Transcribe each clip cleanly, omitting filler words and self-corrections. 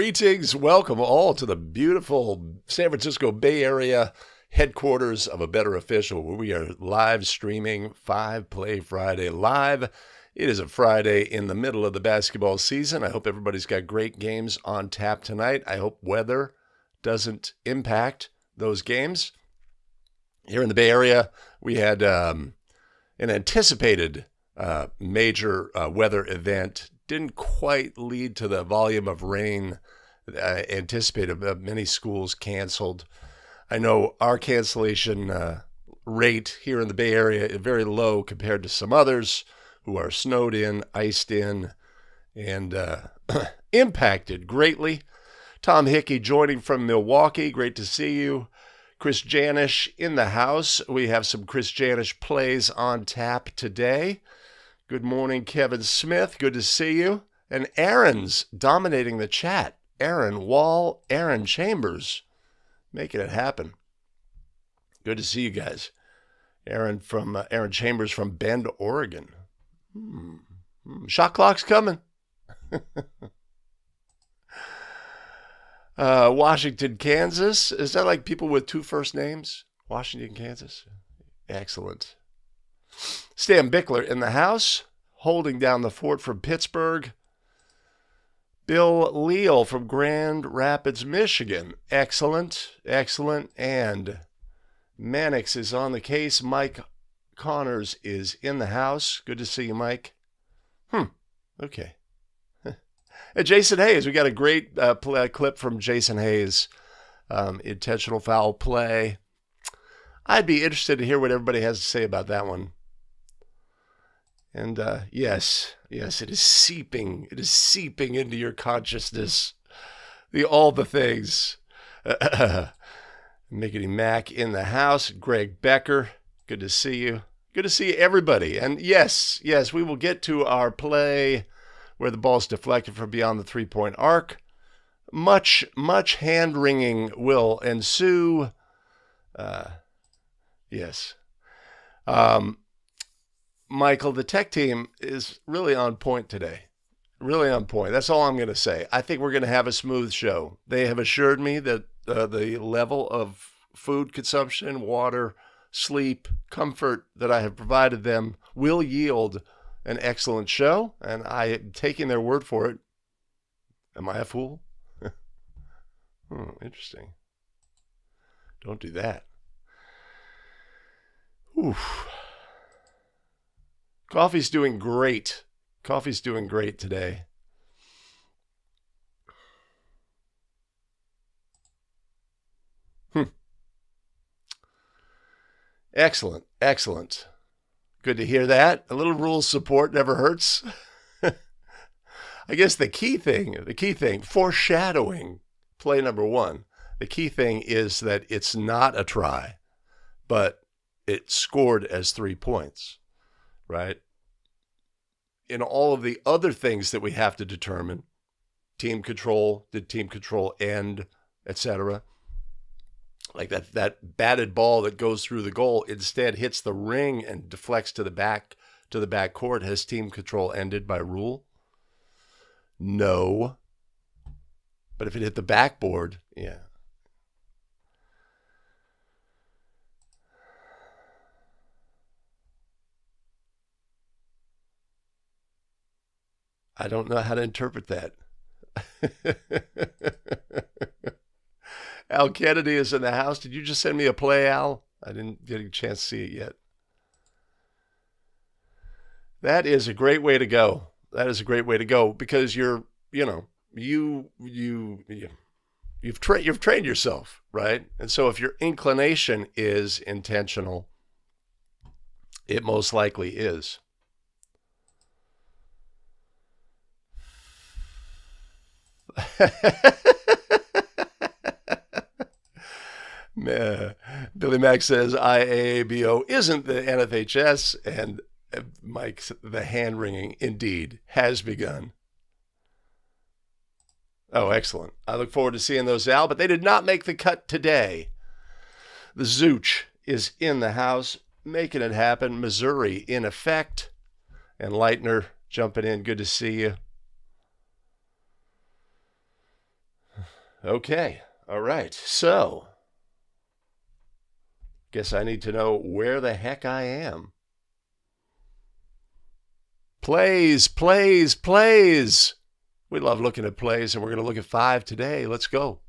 Greetings. Welcome all to the beautiful San Francisco Bay Area headquarters of A Better Official, where we are live streaming 5 Play Friday live. It is a Friday in the middle of the basketball season. I hope everybody's got great games on tap tonight. I hope weather doesn't impact those games. Here in the Bay Area, we had an anticipated major weather event. Didn't quite lead to the volume of rain anticipated. Many schools canceled. I know our cancellation rate here in the Bay Area is very low compared to some others who are snowed in, iced in, and impacted greatly. Tom Hickey joining from Milwaukee. Great to see you. Chris Janish in the house. We have some Chris Janish plays on tap today. Good morning, Kevin Smith. Good to see you. And Aaron's dominating the chat. Aaron Wall, Aaron Chambers, making it happen. Good to see you guys. Aaron Chambers from Bend, Oregon. Shot clock's coming. Washington, Kansas. Is that like people with two first names? Washington, Kansas. Excellent. Stan Bickler in the house, holding down the fort from Pittsburgh. Bill Leal from Grand Rapids, Michigan. Excellent, excellent. And Mannix is on the case. Mike Connors is in the house. Good to see you, Mike. Okay. And Jason Hayes, we got a great clip from Jason Hayes. Intentional foul play. I'd be interested to hear what everybody has to say about that one. And yes, it is seeping. It is seeping into your consciousness. All the things. Mickety Mac in the house. Greg Becker, good to see you. Good to see everybody. And yes, we will get to our play where the ball's deflected from beyond the three-point arc. Much hand-wringing will ensue. Yes. Michael, the tech team is really on point today. Really on point. That's all I'm going to say. I think we're going to have a smooth show. They have assured me that the level of food consumption, water, sleep, comfort that I have provided them will yield an excellent show, and I am taking their word for it. Am I a fool? Interesting. Don't do that. Oof. Coffee's doing great. Coffee's doing great today. Excellent, excellent. Good to hear that. A little rules support never hurts. I guess the key thing, foreshadowing play number one. The key thing is that it's not a try, but it scored as 3 points, right? In all of the other things that we have to determine, team control, did team control end, etc., like that batted ball that goes through the goal instead hits the ring and deflects to the back court. Has team control ended by rule? No. But if it hit the backboard, yeah. I don't know how to interpret that. Al Kennedy is in the house. Did you just send me a play, Al? I didn't get a chance to see it yet. That is a great way to go. That is a great way to go because you've trained yourself, right? And so if your inclination is intentional, it most likely is. Billy Mack says IAABO isn't the NFHS, and Mike's the hand wringing indeed has begun. Oh, excellent. I look forward to seeing those, Al, but they did not make the cut today. The Zooch is in the house, making it happen. Missouri in effect. And Leitner jumping in. Good to see you. Okay. All right. So, guess I need to know where the heck I am. Plays, plays, plays. We love looking at plays, and we're going to look at 5 today. Let's go.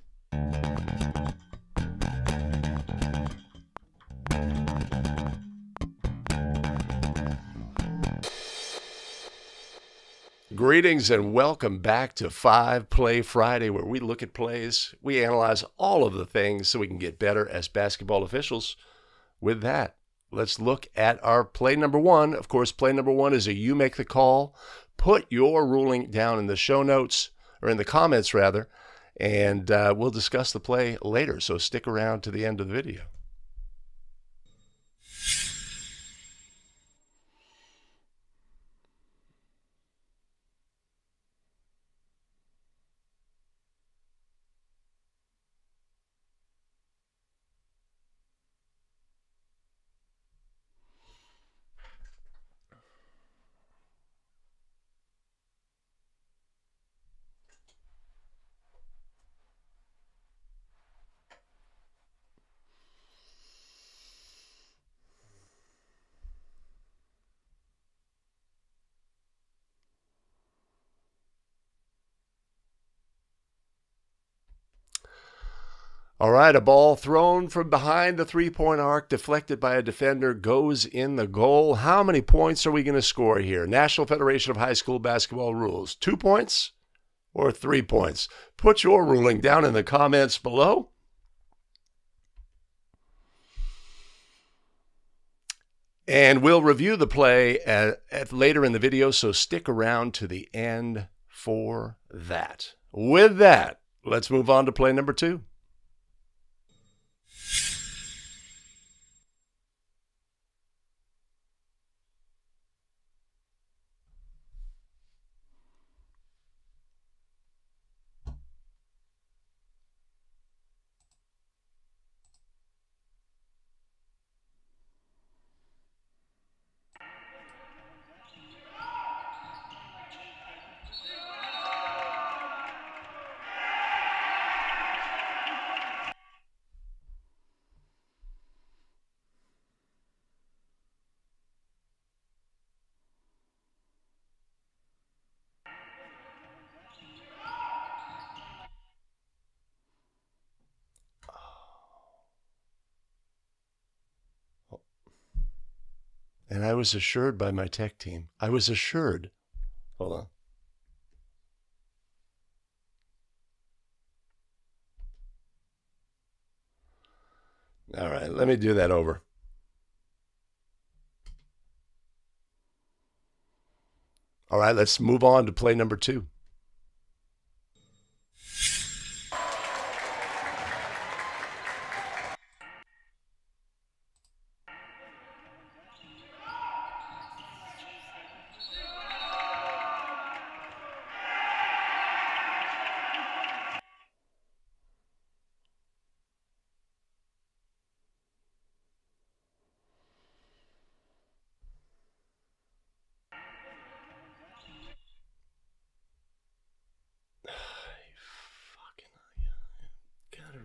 Greetings and welcome back to 5 Play Friday, where we look at plays. We analyze all of the things so we can get better as basketball officials. With that, let's look at our play number 1. Of course, play number 1 is a you make the call. Put your ruling down in the show notes, or in the comments rather, and we'll discuss the play later, so stick around to the end of the video. All right, a ball thrown from behind the three-point arc, deflected by a defender, goes in the goal. How many points are we going to score here? National Federation of High School Basketball rules. 2 points or 3 points? Put your ruling down in the comments below. And we'll review the play later in the video, so stick around to the end for that. With that, let's move on to play number 2. And I was assured by my tech team. I was assured. Hold on. All right, let me do that over. All right, let's move on to play number 2.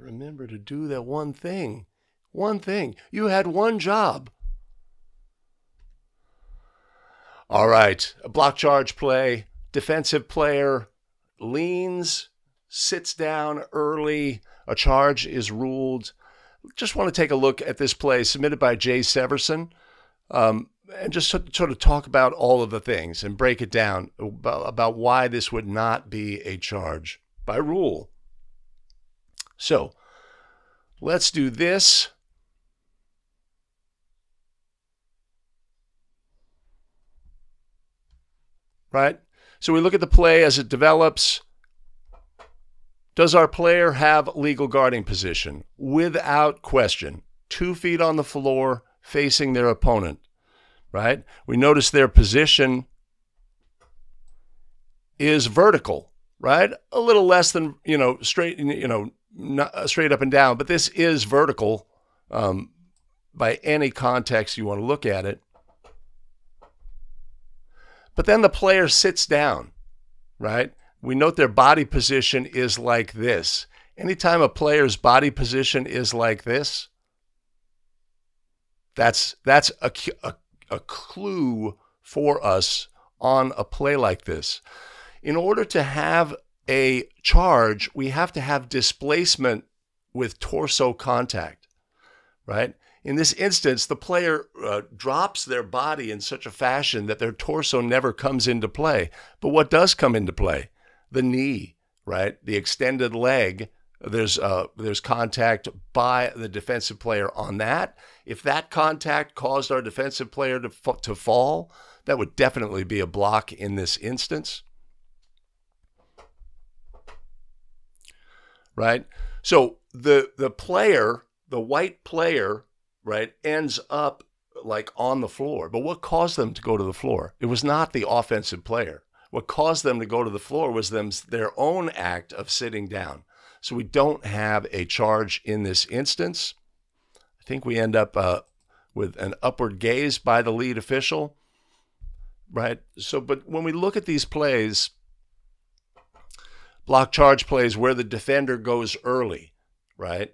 Remember to do that one thing. One thing. You had one job. All right. A block charge play. Defensive player leans, sits down early. A charge is ruled. Just want to take a look at this play submitted by Jay Severson, and just sort of talk about all of the things and break it down about why this would not be a charge by rule. So let's do this. Right? So we look at the play as it develops. Does our player have legal guarding position? Without question. 2 feet on the floor facing their opponent. Right? We notice their position is vertical. Right? A little less than, straight, not straight up and down, but this is vertical by any context you want to look at it. But then the player sits down, right? We note their body position is like this. Anytime a player's body position is like this, that's a clue for us on a play like this. In order to have a charge, we have to have displacement with torso contact, right? In this instance, the player drops their body in such a fashion that their torso never comes into play. But what does come into play? The knee, right? The extended leg. There's contact by the defensive player on that. If that contact caused our defensive player to fall, that would definitely be a block in this instance. Right? So the player, the white player, right, ends up like on the floor. But what caused them to go to the floor? It was not the offensive player. What caused them to go to the floor was their own act of sitting down. So we don't have a charge in this instance. I think we end up with an upward gaze by the lead official, right? So, but when we look at these plays, block charge plays where the defender goes early, right?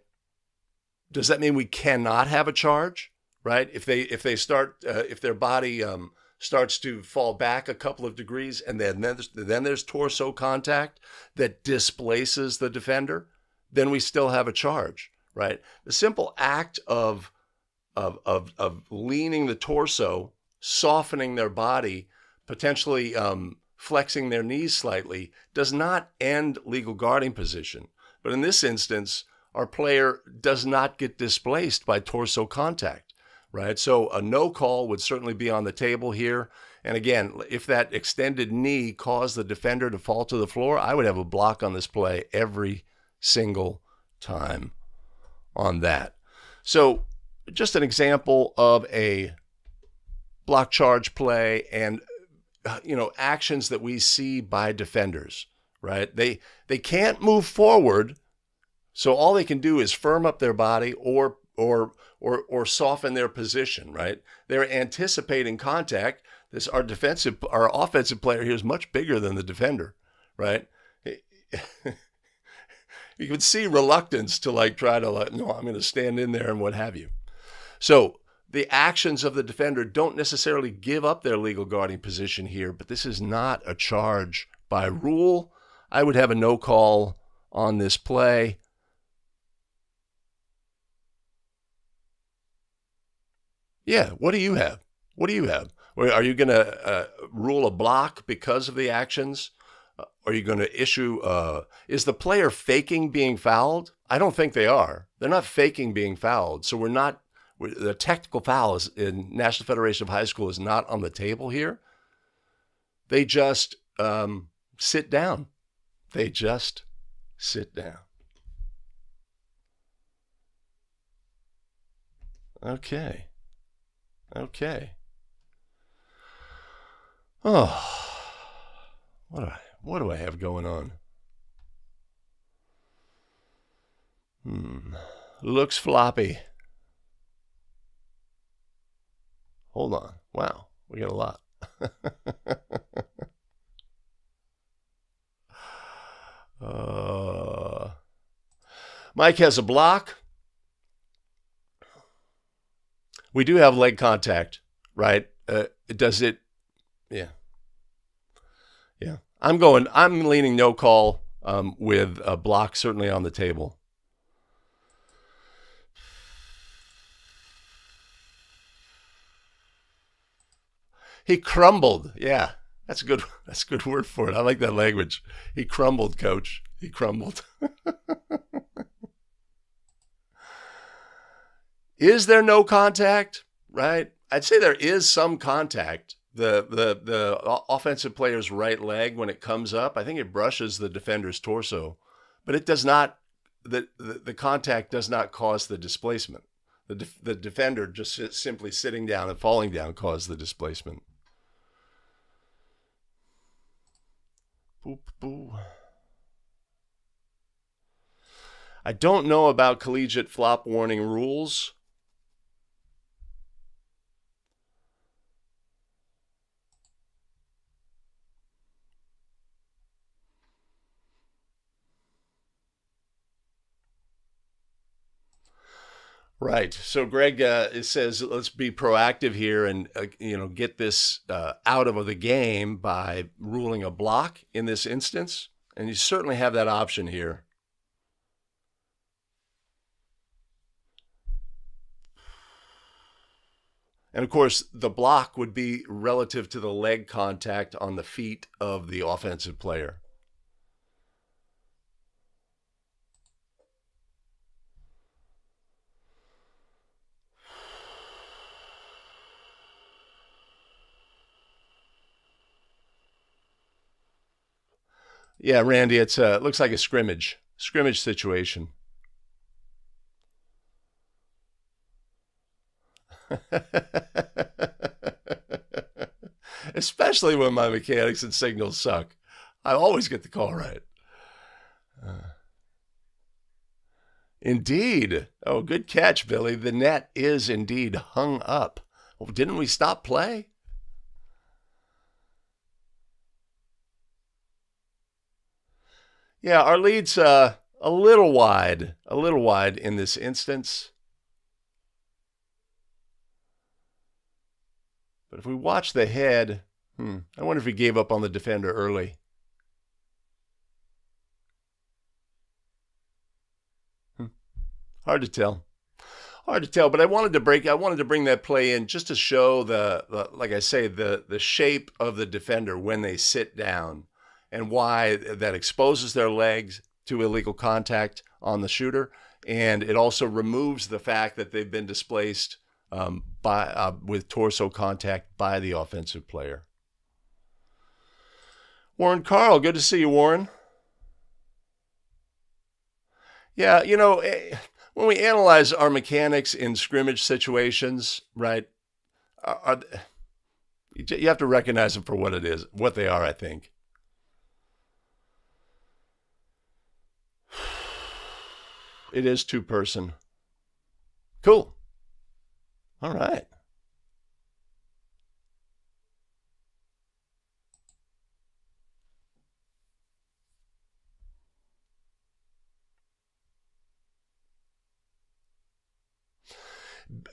Does that mean we cannot have a charge, right? If their body starts to fall back a couple of degrees, and then there's torso contact that displaces the defender, then we still have a charge, right? The simple act of leaning the torso, softening their body, potentially flexing their knees slightly, does not end legal guarding position. But in this instance, our player does not get displaced by torso contact, right? So a no call would certainly be on the table here. And again, if that extended knee caused the defender to fall to the floor, I would have a block on this play every single time on that. So just an example of a block charge play and actions that we see by defenders, right? They can't move forward, so all they can do is firm up their body or soften their position, right? They're anticipating contact. Our offensive player here is much bigger than the defender, right? You can see reluctance to no, I'm going to stand in there and what have you. So the actions of the defender don't necessarily give up their legal guarding position here, but this is not a charge by rule. I would have a no call on this play. Yeah, what do you have? What do you have? Are you going to rule a block because of the actions? Are you going to issue, is the player faking being fouled? I don't think they are. They're not faking being fouled. So the technical foul in National Federation of High School is not on the table here. They just sit down. They just sit down. Okay. Oh, what do I have going on? Looks floppy. Hold on. Wow, we got a lot. Mike has a block. We do have leg contact, right? Does it? Yeah. I'm leaning no call with a block certainly on the table. He crumbled. Yeah, that's a good word for it. I like that language. He crumbled, coach. He crumbled. Is there no contact? Right? I'd say there is some contact. The offensive player's right leg, when it comes up, I think it brushes the defender's torso, but it does not. The contact does not cause the displacement. The defender just simply sitting down and falling down caused the displacement. Boop, boo. I don't know about collegiate flop warning rules. Right. So Greg it says, let's be proactive here and get this out of the game by ruling a block in this instance, and you certainly have that option here. And of course, the block would be relative to the leg contact on the feet of the offensive player. Yeah, Randy, it looks like a scrimmage situation. Especially when my mechanics and signals suck. I always get the call right. Indeed. Oh, good catch, Billy. The net is indeed hung up. Well, didn't we stop play? Yeah, our lead's a little wide in this instance. But if we watch the head, I wonder if he gave up on the defender early. Hard to tell. But I wanted to bring that play in just to show like I say, the shape of the defender when they sit down and why that exposes their legs to illegal contact on the shooter. And it also removes the fact that they've been displaced with torso contact by the offensive player. Warren Carl, good to see you, Warren. Yeah, when we analyze our mechanics in scrimmage situations, right, you have to recognize them for what they are, I think. It is two-person. Cool. All right.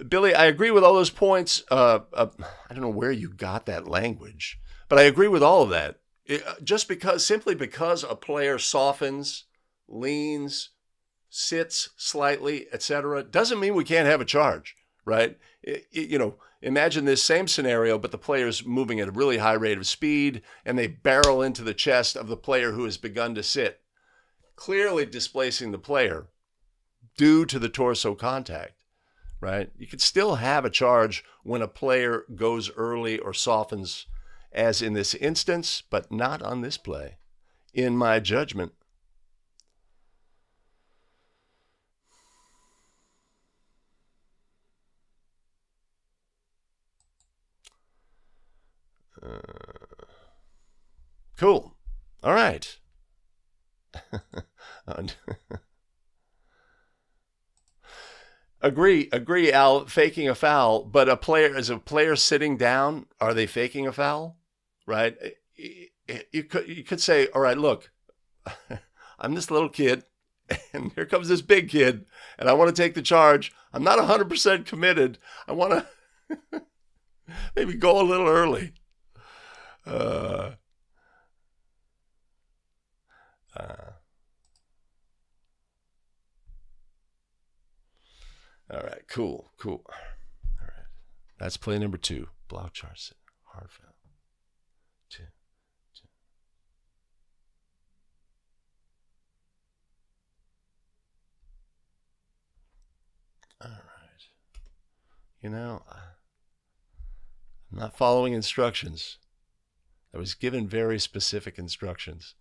Billy, I agree with all those points. I don't know where you got that language, but I agree with all of that. Simply because a player softens, leans, sits slightly, etc., doesn't mean we can't have a charge, right? Imagine this same scenario, but the player's moving at a really high rate of speed, and they barrel into the chest of the player who has begun to sit, clearly displacing the player due to the torso contact. Right? You could still have a charge when a player goes early or softens, as in this instance, but not on this play, in my judgment. Cool. All right. Agree, Al. Faking a foul, but a player sitting down, are they faking a foul? Right? You could say, all right, look, I'm this little kid, and here comes this big kid, and I want to take the charge. I'm not 100% committed. I want to maybe go a little early. All right, cool. All right, that's play number 2. Block charge, hard foul. 2. All right. I'm not following instructions. I was given very specific instructions.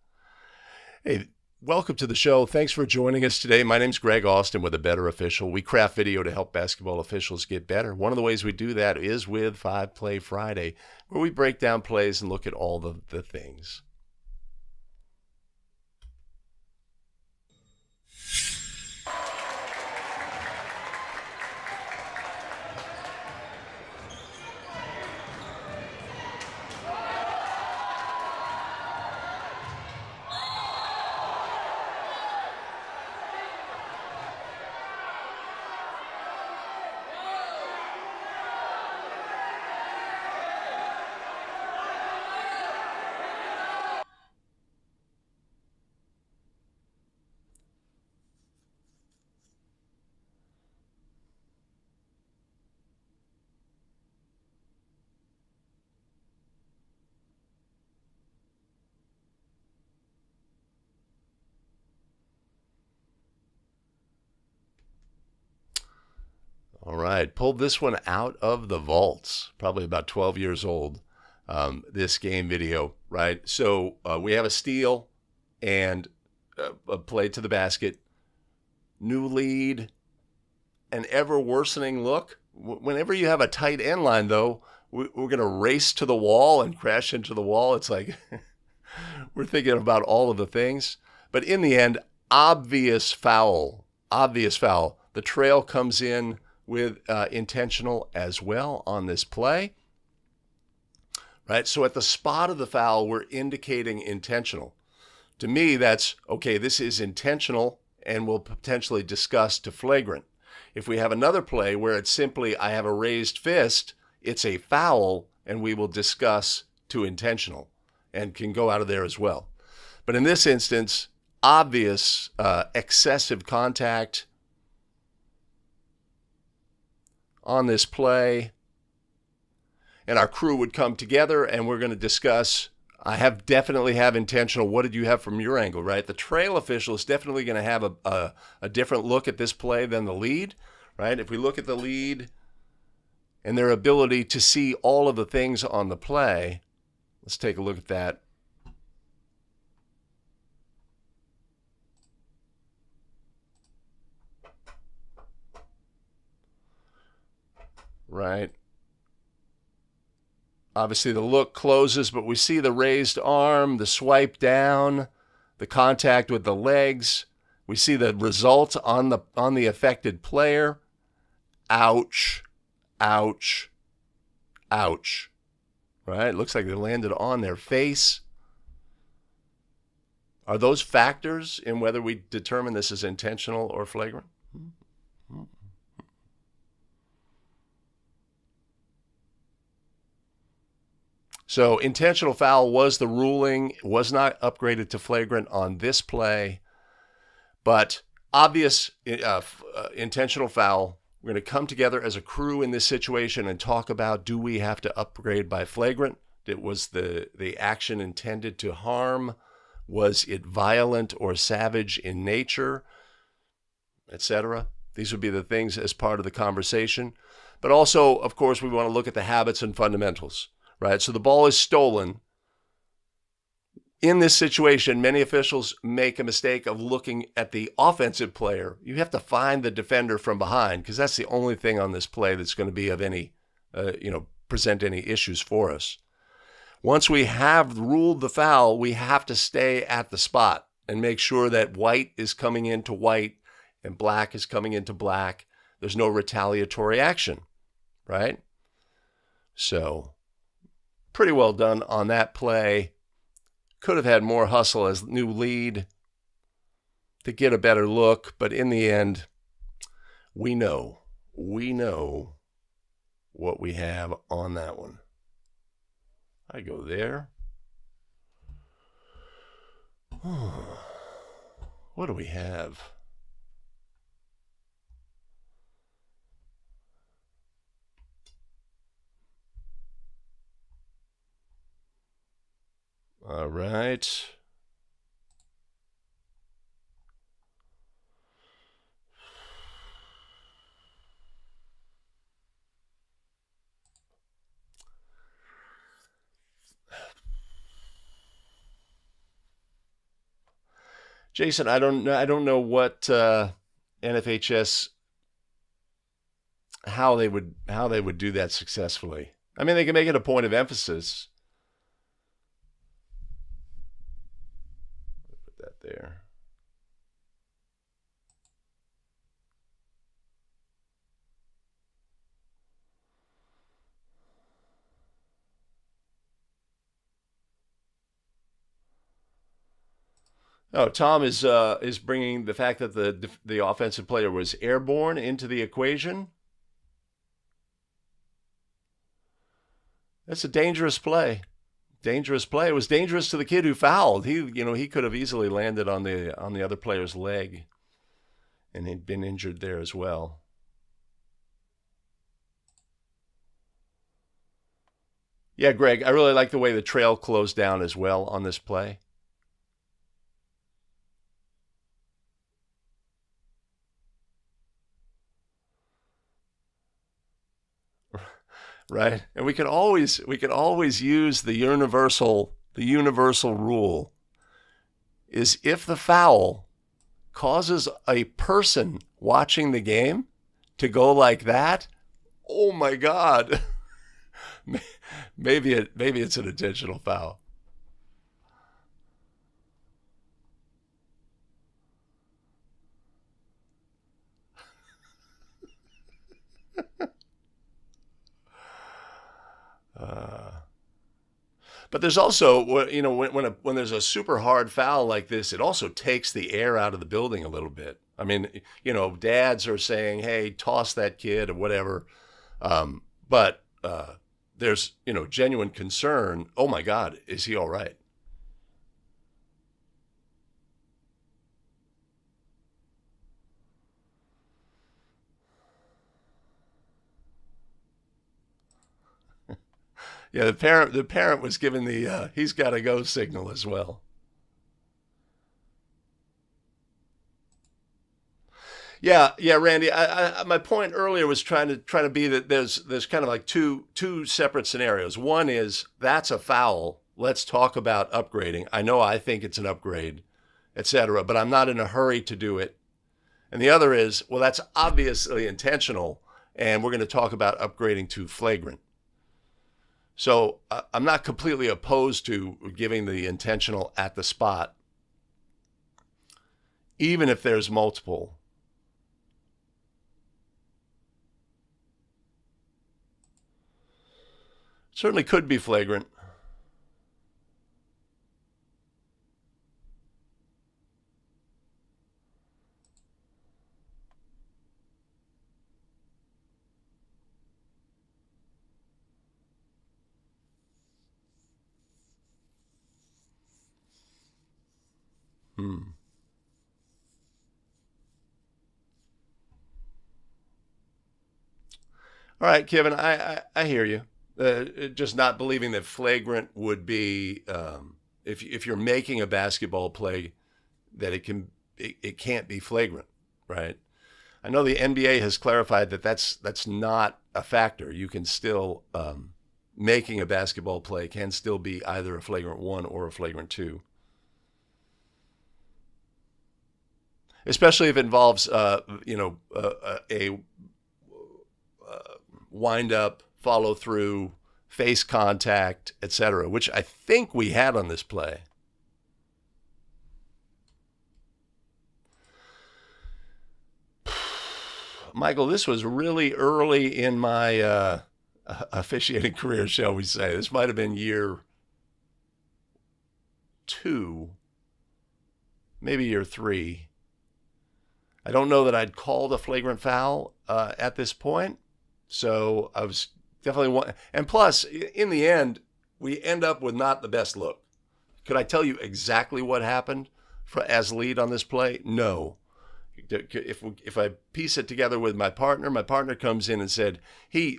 Hey, welcome to the show. Thanks for joining us today. My name's Greg Austin with A Better Official. We craft video to help basketball officials get better. One of the ways we do that is with 5 Play Friday, where we break down plays and look at all the things. All right, pulled this one out of the vaults, probably about 12 years old, this game video, right? So we have a steal and a play to the basket, new lead, an ever worsening look. Whenever you have a tight end line, though, we're going to race to the wall and crash into the wall. It's like we're thinking about all of the things. But in the end, obvious foul, obvious foul. The trail comes in with intentional as well on this play. Right? So at the spot of the foul, we're indicating intentional. To me, that's, okay, this is intentional and we'll potentially discuss to flagrant. If we have another play where it's simply, I have a raised fist, it's a foul, and we will discuss to intentional and can go out of there as well. But in this instance, obvious excessive contact on this play, and our crew would come together and we're going to discuss, I definitely have intentional. What did you have from your angle, right? The trail official is definitely going to have a different look at this play than the lead, right? If we look at the lead and their ability to see all of the things on the play, let's take a look at that. Right. Obviously, the look closes, but we see the raised arm, the swipe down, the contact with the legs. We see the result on the affected player. Ouch, ouch, ouch. Right? It looks like they landed on their face. Are those factors in whether we determine this is intentional or flagrant? So intentional foul was the ruling, was not upgraded to flagrant on this play, but obvious intentional foul. We're going to come together as a crew in this situation and talk about, do we have to upgrade by flagrant? Was the action intended to harm? Was it violent or savage in nature, etc.? These would be the things as part of the conversation. But also, of course, we want to look at the habits and fundamentals. Right, so the ball is stolen. In this situation, many officials make a mistake of looking at the offensive player. You have to find the defender from behind because that's the only thing on this play that's going to be of any, present any issues for us. Once we have ruled the foul, we have to stay at the spot and make sure that white is coming into white and black is coming into black. There's no retaliatory action, right? So pretty well done on that play. Could have had more hustle as new lead to get a better look, but in the end, we know what we have on that one. I go there. What do we have? All right. Jason, I don't know what NFHS how they would do that successfully. I mean, they can make it a point of emphasis. Put that there. Oh, Tom is bringing the fact that the offensive player was airborne into the equation. That's a dangerous play. Dangerous play. It was dangerous to the kid who fouled. He could have easily landed on the other player's leg, and he'd been injured there as well. Yeah, Greg, I really like the way the trail closed down as well on this play. right? And we could always use the universal rule is if the foul causes a person watching the game to go like that, oh my God, maybe it's an intentional foul. But there's also, when there's a super hard foul like this, it also takes the air out of the building a little bit. I mean, dads are saying, "Hey, toss that kid" or whatever, but there's genuine concern. Oh my God, is he all right? Yeah, the parent was given the he's got to go signal as well. Yeah, Randy. My point earlier was trying to be that there's kind of like two separate scenarios. One is that's a foul. Let's talk about upgrading. I think it's an upgrade, etc. But I'm not in a hurry to do it. And the other is, well, that's obviously intentional, and we're going to talk about upgrading to flagrant. So I'm not completely opposed to giving the intentional at the spot, even if there's multiple. Certainly could be flagrant. All right, Kevin, I hear you. Just not believing that flagrant would be if you're making a basketball play that it can't be flagrant, right? I know the NBA has clarified that that's not a factor. You can still making a basketball play can still be either a flagrant one or a flagrant two, especially if it involves a wind up, follow through, face contact, etc., which I think we had on this play. Michael, this was really early in my officiating career, shall we say. This might have been year 2, maybe year 3. I don't know that I'd called a flagrant foul at this point. So I was definitely and plus, in the end, we end up with not the best look. Could I tell you exactly what happened as lead on this play? No. If I piece it together with my partner comes in and said he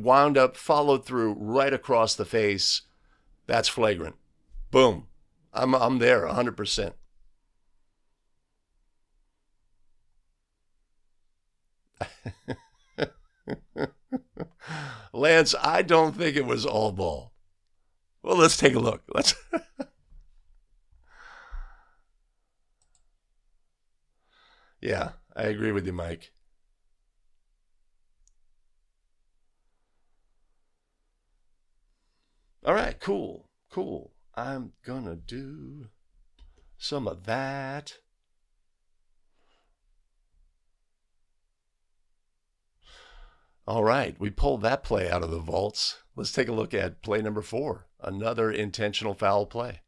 wound up, followed through right across the face. That's flagrant. Boom. I'm there 100%. Lance, I don't think it was all ball. Well, let's take a look. Yeah, I agree with you, Mike. All right, cool. I'm gonna do some of that. All right, we pulled that play out of the vaults. Let's take a look at play number 4, another intentional foul play.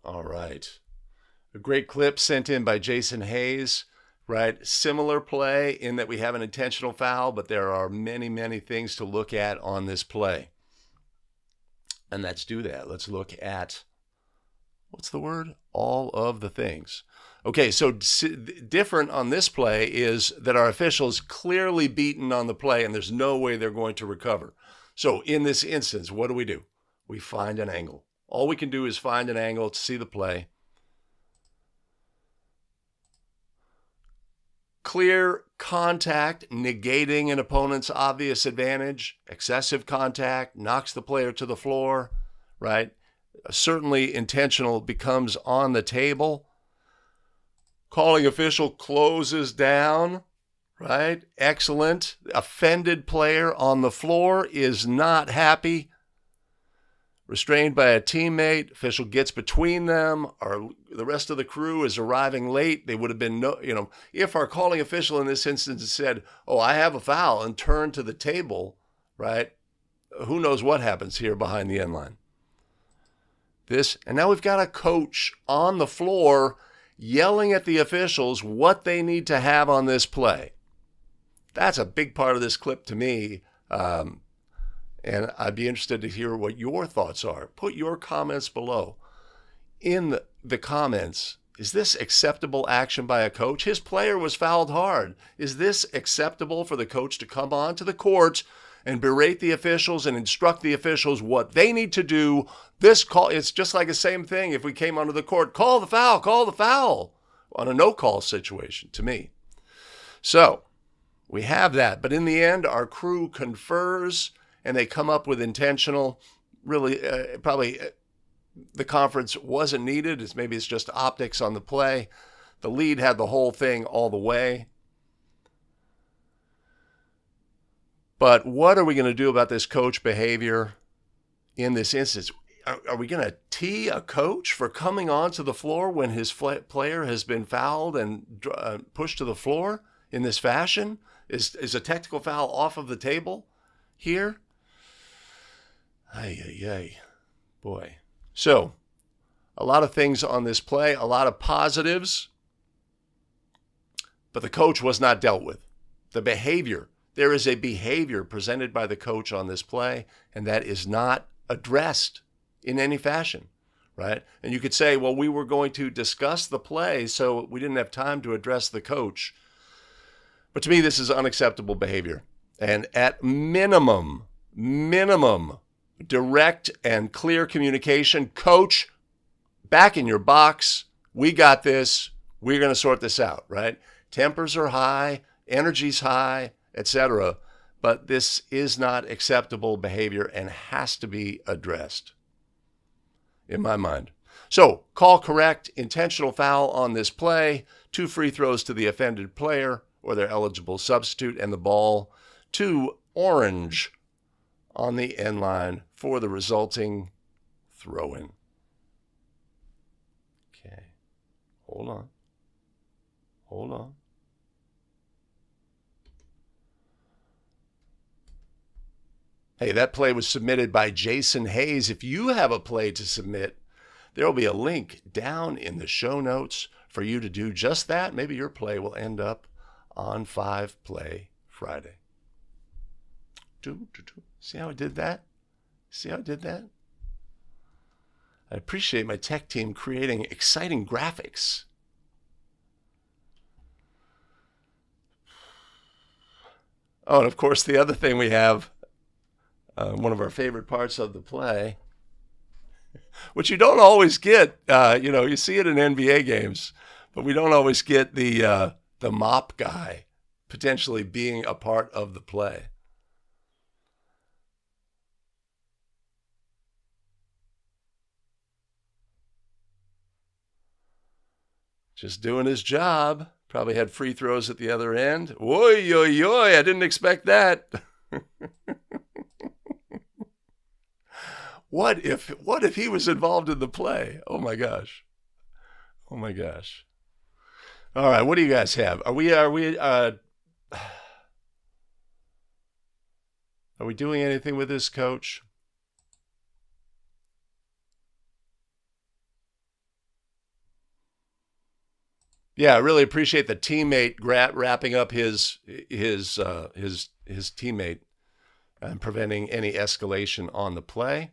All right. A great clip sent in by Jason Hayes, right? Similar play in that we have an intentional foul, but there are many, many things to look at on this play. And let's do that. Let's look at, what's the word? All of the things. Okay, so different on this play is that our official's clearly beaten on the play and there's no way they're going to recover. So in this instance, what do? We find an angle. All we can do is find an angle to see the play. Clear contact, negating an opponent's obvious advantage. Excessive contact knocks the player to the floor, right? Certainly intentional becomes on the table. Calling official closes down, right? Excellent. Offended player on the floor is not happy. Restrained by a teammate, official gets between them, or the rest of the crew is arriving late. They would have been, if our calling official in this instance had said, oh, I have a foul, and turned to the table, right? Who knows what happens here behind the end line. And now we've got a coach on the floor yelling at the officials what they need to have on this play. That's a big part of this clip to me. And I'd be interested to hear what your thoughts are. Put your comments below. In the comments, is this acceptable action by a coach? His player was fouled hard. Is this acceptable for the coach to come onto the court and berate the officials and instruct the officials what they need to do? This call, it's just like the same thing if we came onto the court, call the foul on a no-call situation to me. So we have that. But in the end, our crew confers and they come up with intentional, really, probably the conference wasn't needed. Maybe it's just optics on the play. The lead had the whole thing all the way. But what are we going to do about this coach behavior in this instance? Are we going to tee a coach for coming onto the floor when his player has been fouled and pushed to the floor in this fashion? Is a technical foul off of the table here? Ay. Boy. So, a lot of things on this play, a lot of positives, but the coach was not dealt with. The behavior. There is a behavior presented by the coach on this play, and that is not addressed in any fashion, right? And you could say, well, we were going to discuss the play, so we didn't have time to address the coach. But to me, this is unacceptable behavior. And at minimum, direct and clear communication. Coach, back in your box. We got this. We're going to sort this out, right? Tempers are high, energy's high, etc. But this is not acceptable behavior and has to be addressed, in my mind. So, call correct, intentional foul on this play, 2 free throws to the offended player or their eligible substitute, and the ball to orange on the end line for the resulting throw-in. Okay, hold on. Hey, that play was submitted by Jason Hayes. If you have a play to submit, there will be a link down in the show notes for you to do just that. Maybe your play will end up on 5 Play Friday. See how I did that? I appreciate my tech team creating exciting graphics. Oh, and of course, the other thing we have, one of our favorite parts of the play, which you don't always get. You see it in NBA games, but we don't always get the mop guy potentially being a part of the play. Just doing his job. Probably had free throws at the other end. Oy, I didn't expect that. What if he was involved in the play? Oh my gosh. All right, what do you guys have? Are we doing anything with this coach? Yeah, I really appreciate the teammate wrapping up his teammate and preventing any escalation on the play.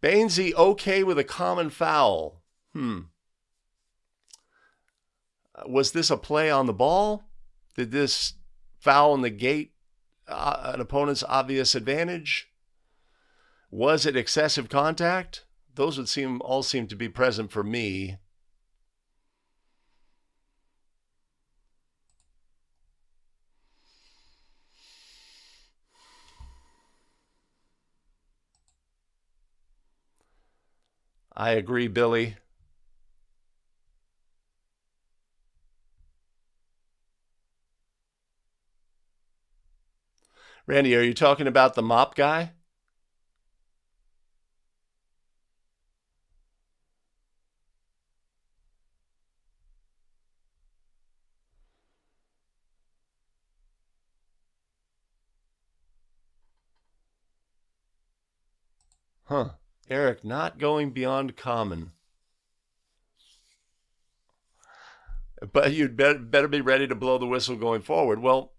Bainesy okay with a common foul. Was this a play on the ball? Did this foul negate an opponent's obvious advantage? Was it excessive contact? Those would all seem to be present for me. I agree, Billy. Randy, are you talking about the mop guy? Huh. Eric, not going beyond common. But you'd better be ready to blow the whistle going forward. Well,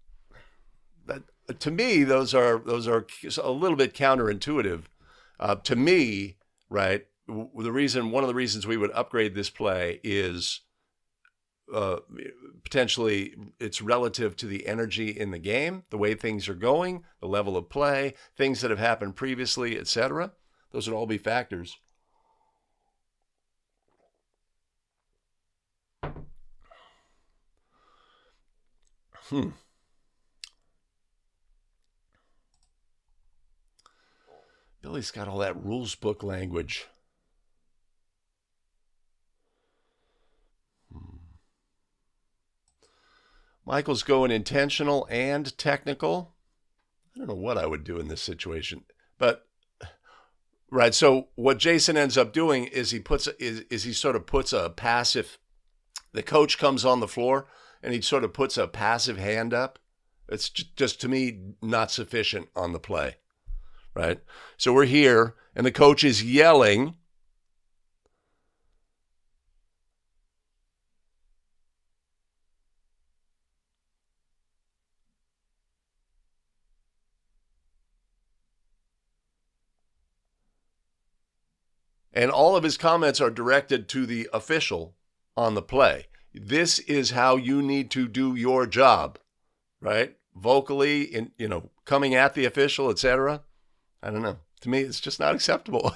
to me, those are a little bit counterintuitive. To me, right, one of the reasons we would upgrade this play is potentially it's relative to the energy in the game, the way things are going, the level of play, things that have happened previously, etc. Those would all be factors. Billy's got all that rules book language. Michael's going intentional and technical. I don't know what I would do in this situation, but right. So what Jason ends up doing is he sort of puts a passive. The coach comes on the floor and he sort of puts a passive hand up. It's just to me not sufficient on the play, right? So we're here and the coach is yelling. And all of his comments are directed to the official on the play. This is how you need to do your job, right? Vocally, coming at the official, etc. I don't know. To me, it's just not acceptable.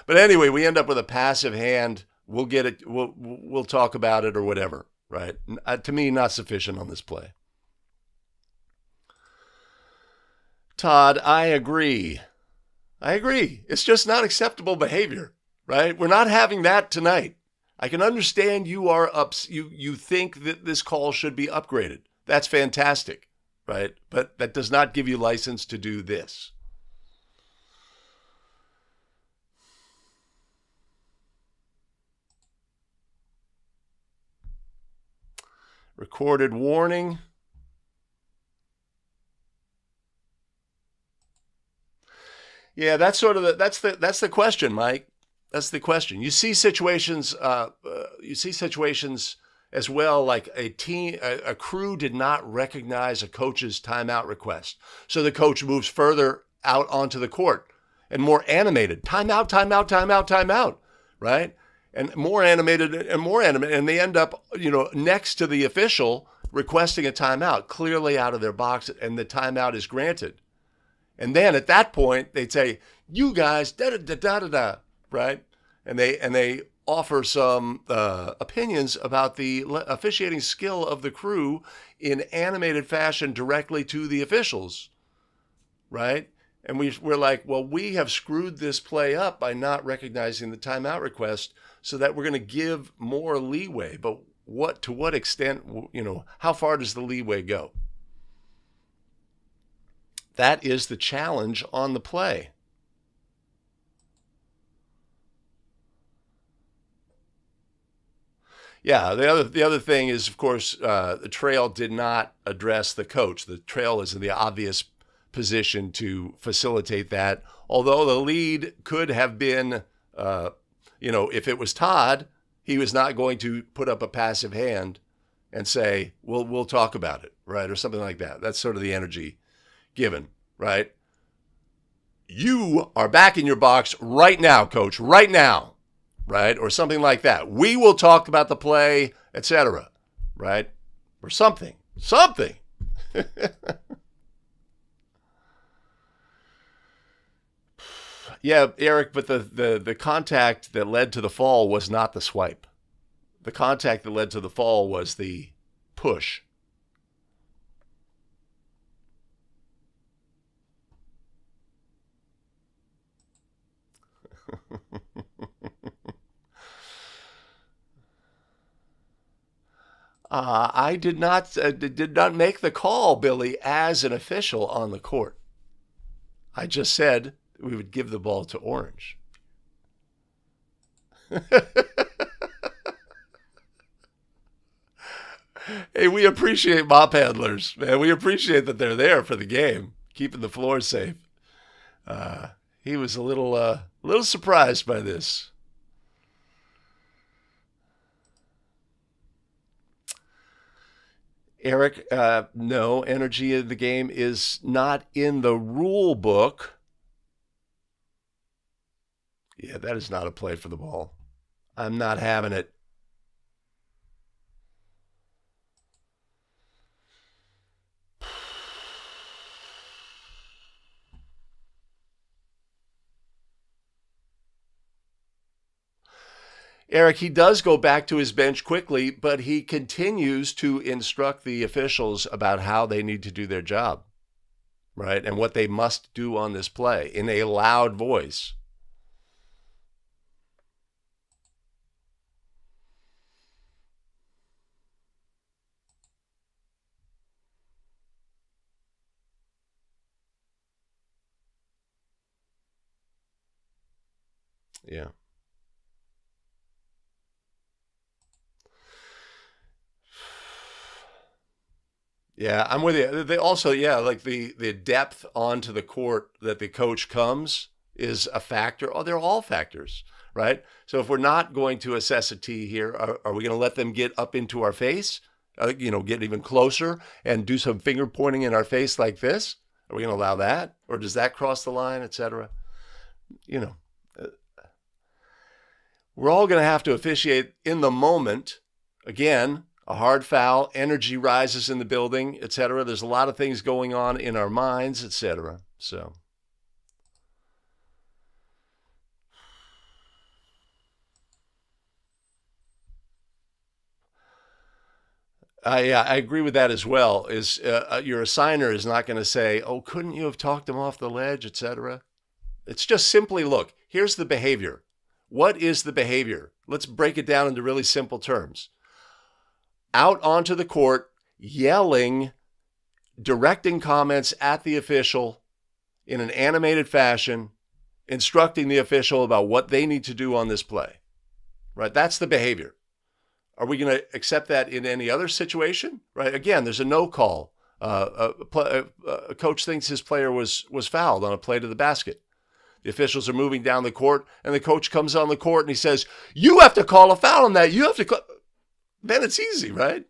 But anyway, we end up with a passive hand. We'll get it. We'll talk about it or whatever, right? To me, not sufficient on this play. Todd, I agree. It's just not acceptable behavior, right? We're not having that tonight. I can understand you are you think that this call should be upgraded. That's fantastic, right? But that does not give you license to do this. Recorded warning. Yeah, that's the question, Mike. That's the question. You see situations as well, like a crew did not recognize a coach's timeout request, so the coach moves further out onto the court and more animated. Timeout, right? And more animated, and they end up, next to the official requesting a timeout, clearly out of their box, and the timeout is granted. And then at that point, they'd say, "You guys, da-da-da-da-da-da," right? And they offer some opinions about the officiating skill of the crew in animated fashion directly to the officials, right? And we're like, well, we have screwed this play up by not recognizing the timeout request, so that we're going to give more leeway. But to what extent, how far does the leeway go? That is the challenge on the play. Yeah, the other thing is, of course, the trail did not address the coach. The trail is in the obvious position to facilitate that, although the lead could have been If it was Todd, he was not going to put up a passive hand and say, we'll talk about it, right? Or something like that. That's sort of the energy given, right? You are back in your box right now, coach, right now, right? Or something like that. We will talk about the play, etc., right? Or something. Yeah, Eric, but the contact that led to the fall was not the swipe. The contact that led to the fall was the push. I did not make the call, Billy, as an official on the court. I just said we would give the ball to Orange. Hey, we appreciate mop handlers, man. We appreciate that they're there for the game, keeping the floor safe. He was a little surprised by this. Eric, no, energy of the game is not in the rule book. Yeah, that is not a play for the ball. I'm not having it. Eric, he does go back to his bench quickly, but he continues to instruct the officials about how they need to do their job, right? And what they must do on this play in a loud voice. Yeah. Yeah, I'm with you. They also, yeah, like the depth onto the court that the coach comes is a factor. Oh, they're all factors, right? So if we're not going to assess a T here, are we going to let them get up into our face, get even closer and do some finger pointing in our face like this? Are we going to allow that? Or does that cross the line, etc.? We're all going to have to officiate in the moment. Again, a hard foul, energy rises in the building, etc. There's a lot of things going on in our minds, etc. So, I agree with that as well. Is your assigner is not going to say, "Oh, couldn't you have talked him off the ledge," etc. It's just simply, look, here's the behavior. What is the behavior? Let's break it down into really simple terms. Out onto the court, yelling, directing comments at the official in an animated fashion, instructing the official about what they need to do on this play. Right? That's the behavior. Are we going to accept that in any other situation? Right? Again, there's a no call. A coach thinks his player was fouled on a play to the basket. The officials are moving down the court, and the coach comes on the court and he says, "You have to call a foul on that. You have to call." Then it's easy, right?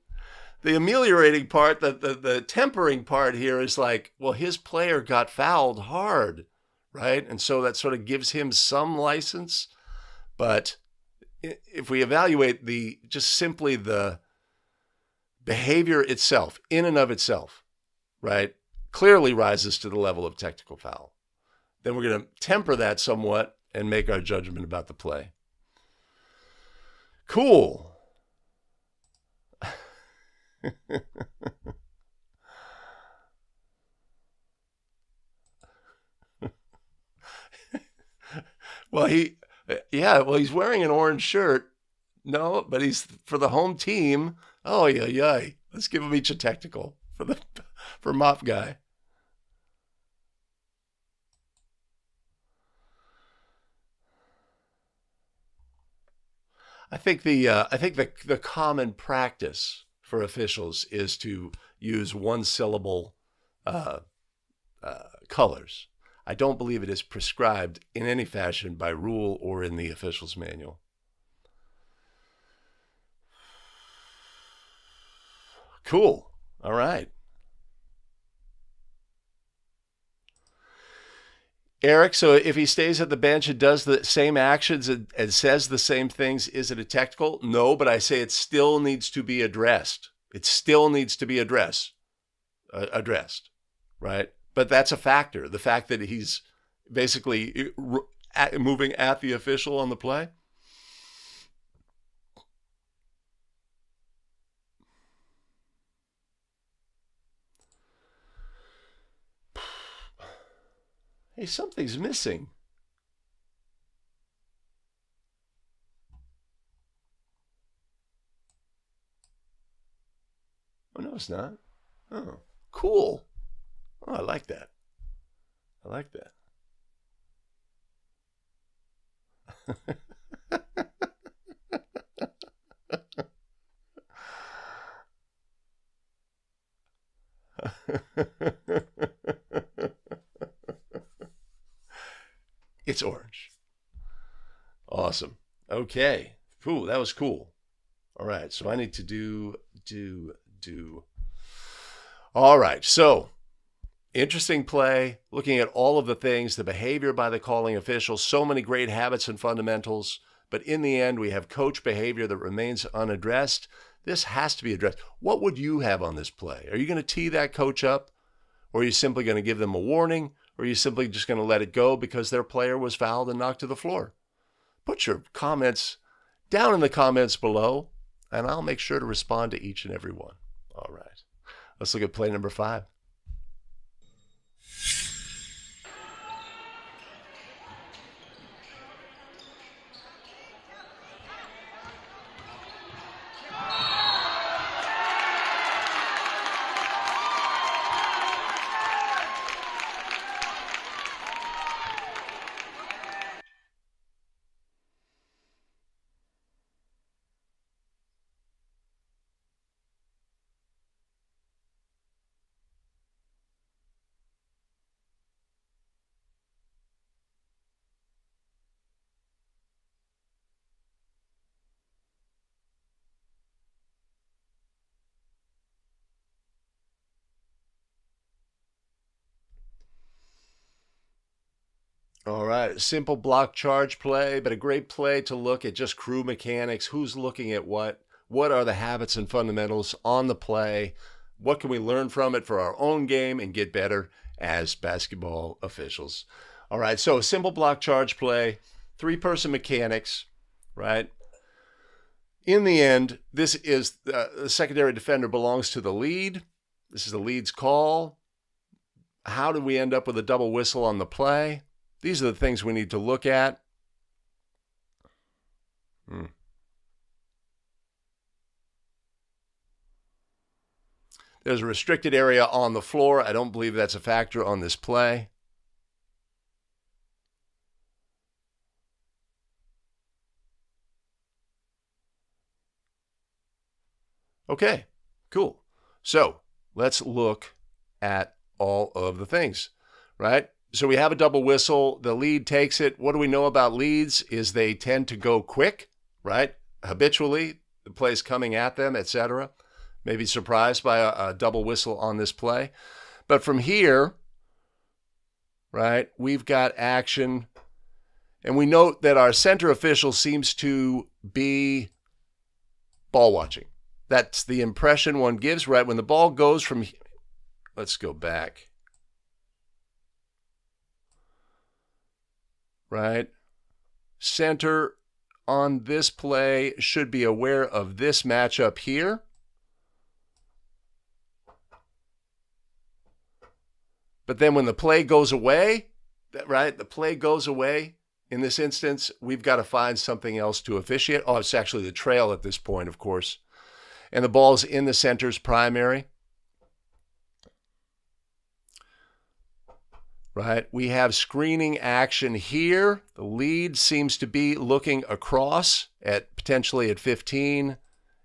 The ameliorating part, the tempering part here is like, well, his player got fouled hard, right? And so that sort of gives him some license. But if we evaluate just simply the behavior itself, in and of itself, right, clearly rises to the level of technical foul, then we're going to temper that somewhat and make our judgment about the play. Cool. Well, he's wearing an orange shirt. No, but he's for the home team. Oh, yeah. Let's give them each a technical for mop guy. I think the common practice for officials is to use one syllable colors. I don't believe it is prescribed in any fashion by rule or in the official's manual. Cool. All right. Eric, so if he stays at the bench and does the same actions and says the same things, is it a technical? No, but I say it still needs to be addressed. It still needs to be addressed, right? But that's a factor. The fact that he's basically moving at the official on the play. Hey, something's missing. Oh, no, it's not. Oh, cool. Oh, I like that. I like that. It's orange. Awesome. Okay. Ooh, that was cool. All right. So I need to do. All right. So interesting play, looking at all of the things, the behavior by the calling officials, so many great habits and fundamentals. But in the end, we have coach behavior that remains unaddressed. This has to be addressed. What would you have on this play? Are you going to tee that coach up? Or are you simply going to give them a warning? Or are you simply just going to let it go because their player was fouled and knocked to the floor? Put your comments down in the comments below, and I'll make sure to respond to each and every one. All right. Let's look at play number 5. All right, simple block charge play, but a great play to look at just crew mechanics. Who's looking at what? What are the habits and fundamentals on the play? What can we learn from it for our own game and get better as basketball officials? All right, so simple block charge play, 3-person mechanics, right? In the end, this is the secondary defender belongs to the lead. This is the lead's call. How did we end up with a double whistle on the play? These are the things we need to look at. There's a restricted area on the floor. I don't believe that's a factor on this play. Okay, cool. So let's look at all of the things, right? So we have a double whistle. The lead takes it. What do we know about leads is they tend to go quick, right? Habitually, the play's coming at them, etc. Maybe surprised by a double whistle on this play. But from here, right, we've got action. And we note that our center official seems to be ball watching. That's the impression one gives, right? When the ball goes from, let's go back. Right? Center on this play should be aware of this matchup here. But then when the play goes away, right? The play goes away. In this instance, we've got to find something else to officiate. Oh, it's actually the trail at this point, of course. And the ball's in the center's primary. Right? We have screening action here. The lead seems to be looking across at potentially at 15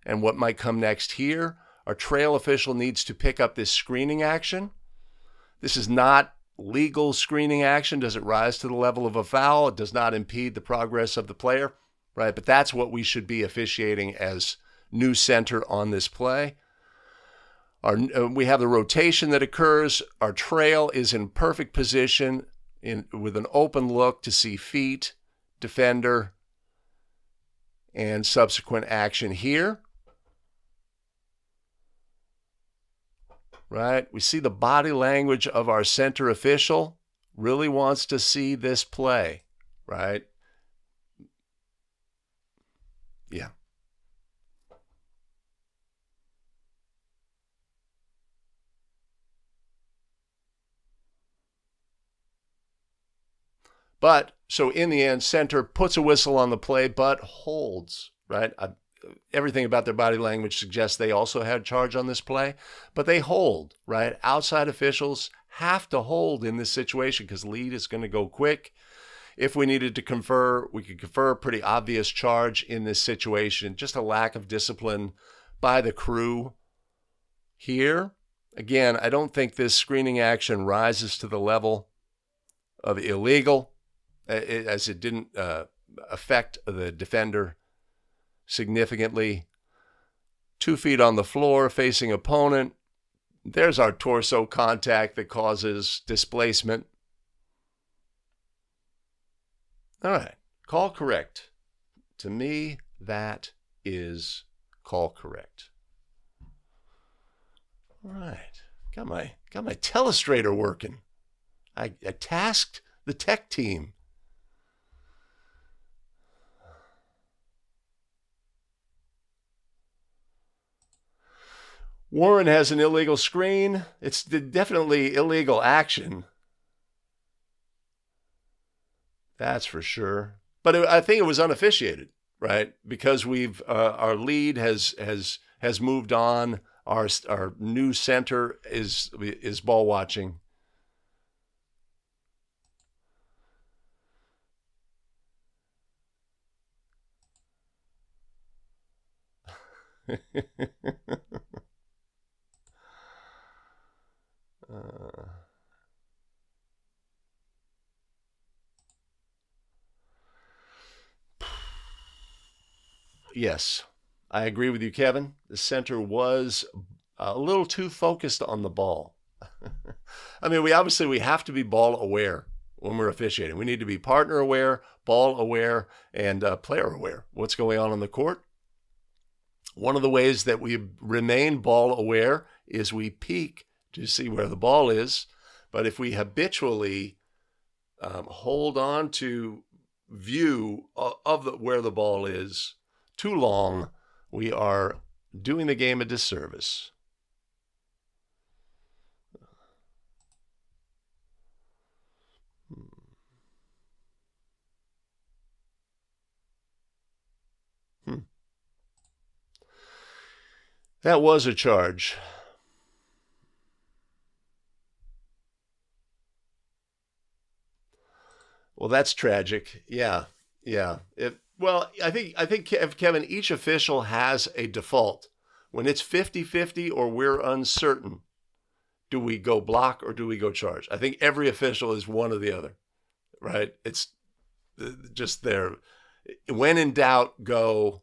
and what might come next here. Our trail official needs to pick up this screening action. This is not legal screening action? Does it rise to the level of a foul? It does not impede the progress of the player, right? But that's what we should be officiating as new center on this play. We have the rotation that occurs. Our trail is in perfect position with an open look to see feet, defender, and subsequent action here. Right? We see the body language of our center official really wants to see this play, right? Yeah. But, so in the end, center puts a whistle on the play, but holds, right? Everything about their body language suggests they also had charge on this play, but they hold, right? Outside officials have to hold in this situation because lead is going to go quick. If we needed to confer, we could confer a pretty obvious charge in this situation, just a lack of discipline by the crew here. Again, I don't think this screening action rises to the level of illegal, as it didn't affect the defender significantly. 2 feet on the floor facing opponent. There's our torso contact that causes displacement. All right, call correct. To me, that is call correct. All right, got my telestrator working. I tasked the tech team. Warren has an illegal screen. It's definitely illegal action. That's for sure. But I think it was unofficiated, right? Because we've our lead has moved on. Our new center is ball watching. Yes, I agree with you, Kevin. The center was a little too focused on the ball. I mean, we have to be ball aware when we're officiating. We need to be partner aware, ball aware, and player aware. What's going on the court? One of the ways that we remain ball aware is we peek to see where the ball is. But if we habitually hold on to view of where the ball is too long, we are doing the game a disservice. That was a charge. Well, that's tragic. Yeah. Well, I think Kevin, each official has a default. When it's 50-50 or we're uncertain, do we go block or do we go charge? I think every official is one or the other, right? It's just there. When in doubt, go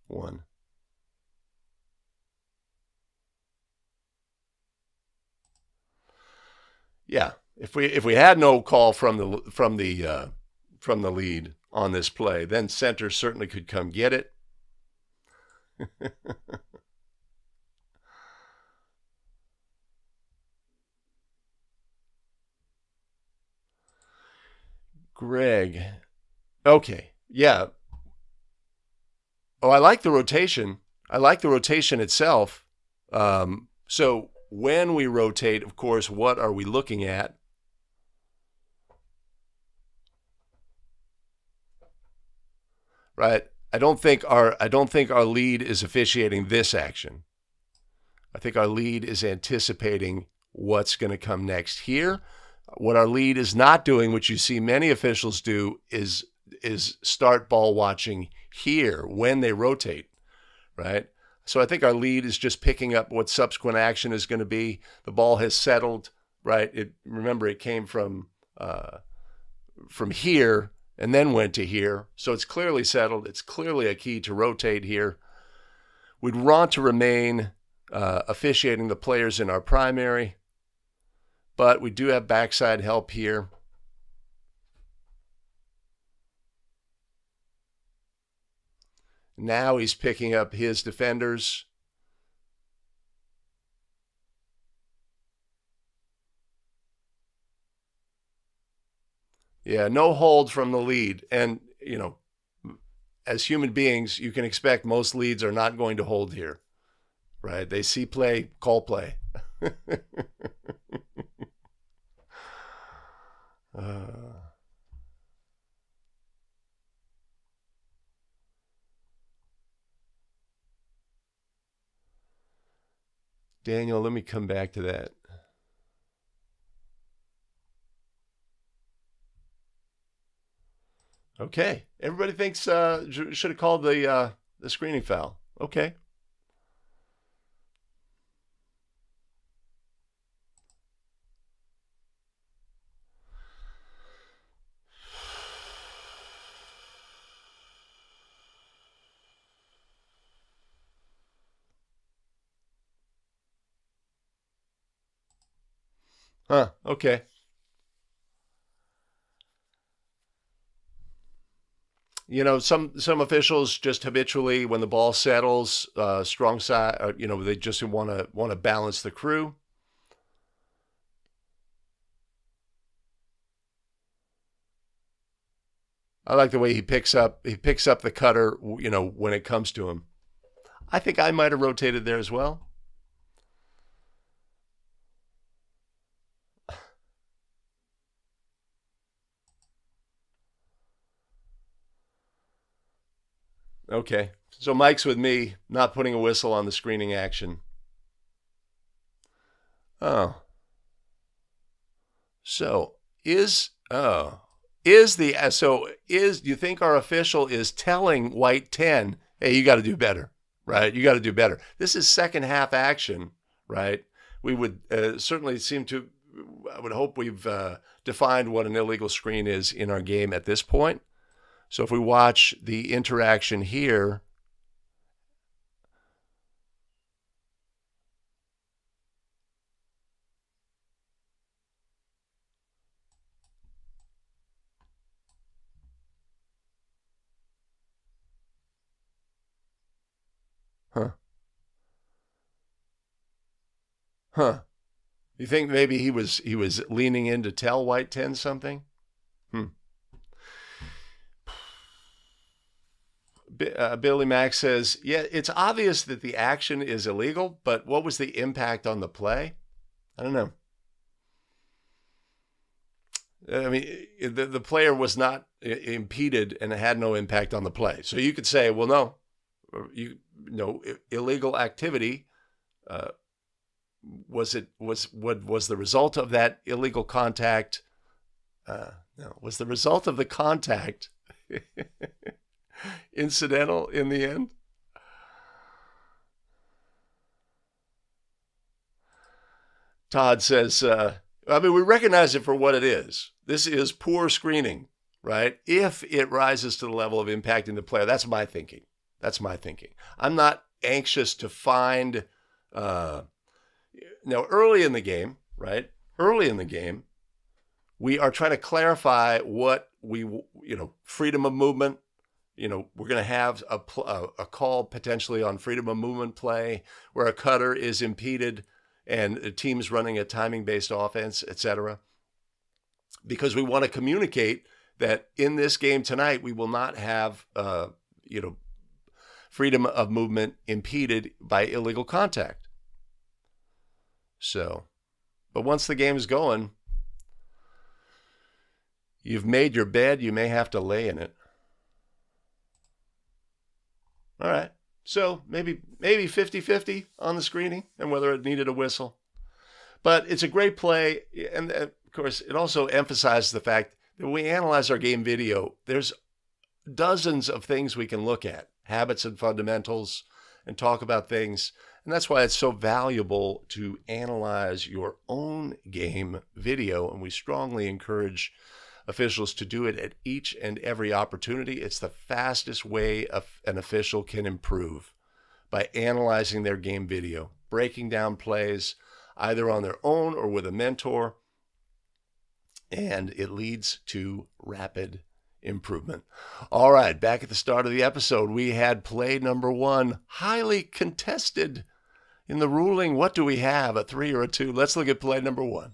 one. Yeah, if we had no call from the lead on this play, then center certainly could come get it. Greg. Okay. Yeah. Oh, I like the rotation. I like the rotation itself. So when we rotate, of course, what are we looking at? Right? I don't think our lead is officiating this action. I think our lead is anticipating what's going to come next here. What our lead is not doing, which you see many officials do, is start ball watching here when they rotate, right? So I think our lead is just picking up what subsequent action is going to be. The ball has settled. right? Remember, it came from here and then went to here. So it's clearly settled. It's clearly a key to rotate here. We'd want to remain officiating the players in our primary, but we do have backside help here. Now he's picking up his defenders. Yeah, no hold from the lead. And, you know, as human beings, you can expect most leads are not going to hold here, right? They see play, call play. Daniel, let me come back to that. Okay, everybody thinks should have called the screening foul. Okay. Huh, okay. You know, some officials just habitually, when the ball settles, strong side, you know, they just want to balance the crew. I like the way he picks up the cutter, you know, when it comes to him. I think I might have rotated there as well. Okay, so Mike's with me, not putting a whistle on the screening action. Oh. So do you think our official is telling white 10, hey, you got to do better, right? You got to do better. This is second half action, right? We would certainly I would hope we've defined what an illegal screen is in our game at this point. So if we watch the interaction here, Huh. You think maybe he was leaning in to tell white 10 something? Billy Mack says, yeah, it's obvious that the action is illegal, but what was the impact on the play? I don't know. I mean, the player was not impeded and it had no impact on the play. So you could say, well, no, illegal activity. Was the result of that illegal contact? No, was the result of the contact incidental in the end? Todd says, I mean, we recognize it for what it is. This is poor screening, right? If it rises to the level of impacting the player, that's my thinking. I'm not anxious to find, now early in the game, right? We are trying to clarify what freedom of movement. We're going to have a call potentially on freedom of movement play where a cutter is impeded and the team's running a timing-based offense, etc. Because we want to communicate that in this game tonight, we will not have, freedom of movement impeded by illegal contact. So, but once the game's going, you've made your bed, you may have to lay in it. All right. So maybe 50-50 on the screening and whether it needed a whistle. But it's a great play. And of course, it also emphasizes the fact that when we analyze our game video, there's dozens of things we can look at, habits and fundamentals, and talk about things. And that's why it's so valuable to analyze your own game video, and we strongly encourage officials to do it at each and every opportunity. It's the fastest way an official can improve, by analyzing their game video, breaking down plays either on their own or with a mentor, and it leads to rapid improvement. All right, back at the start of the episode, we had play number 1, highly contested in the ruling. What do we have, a 3 or a 2? Let's look at play number 1.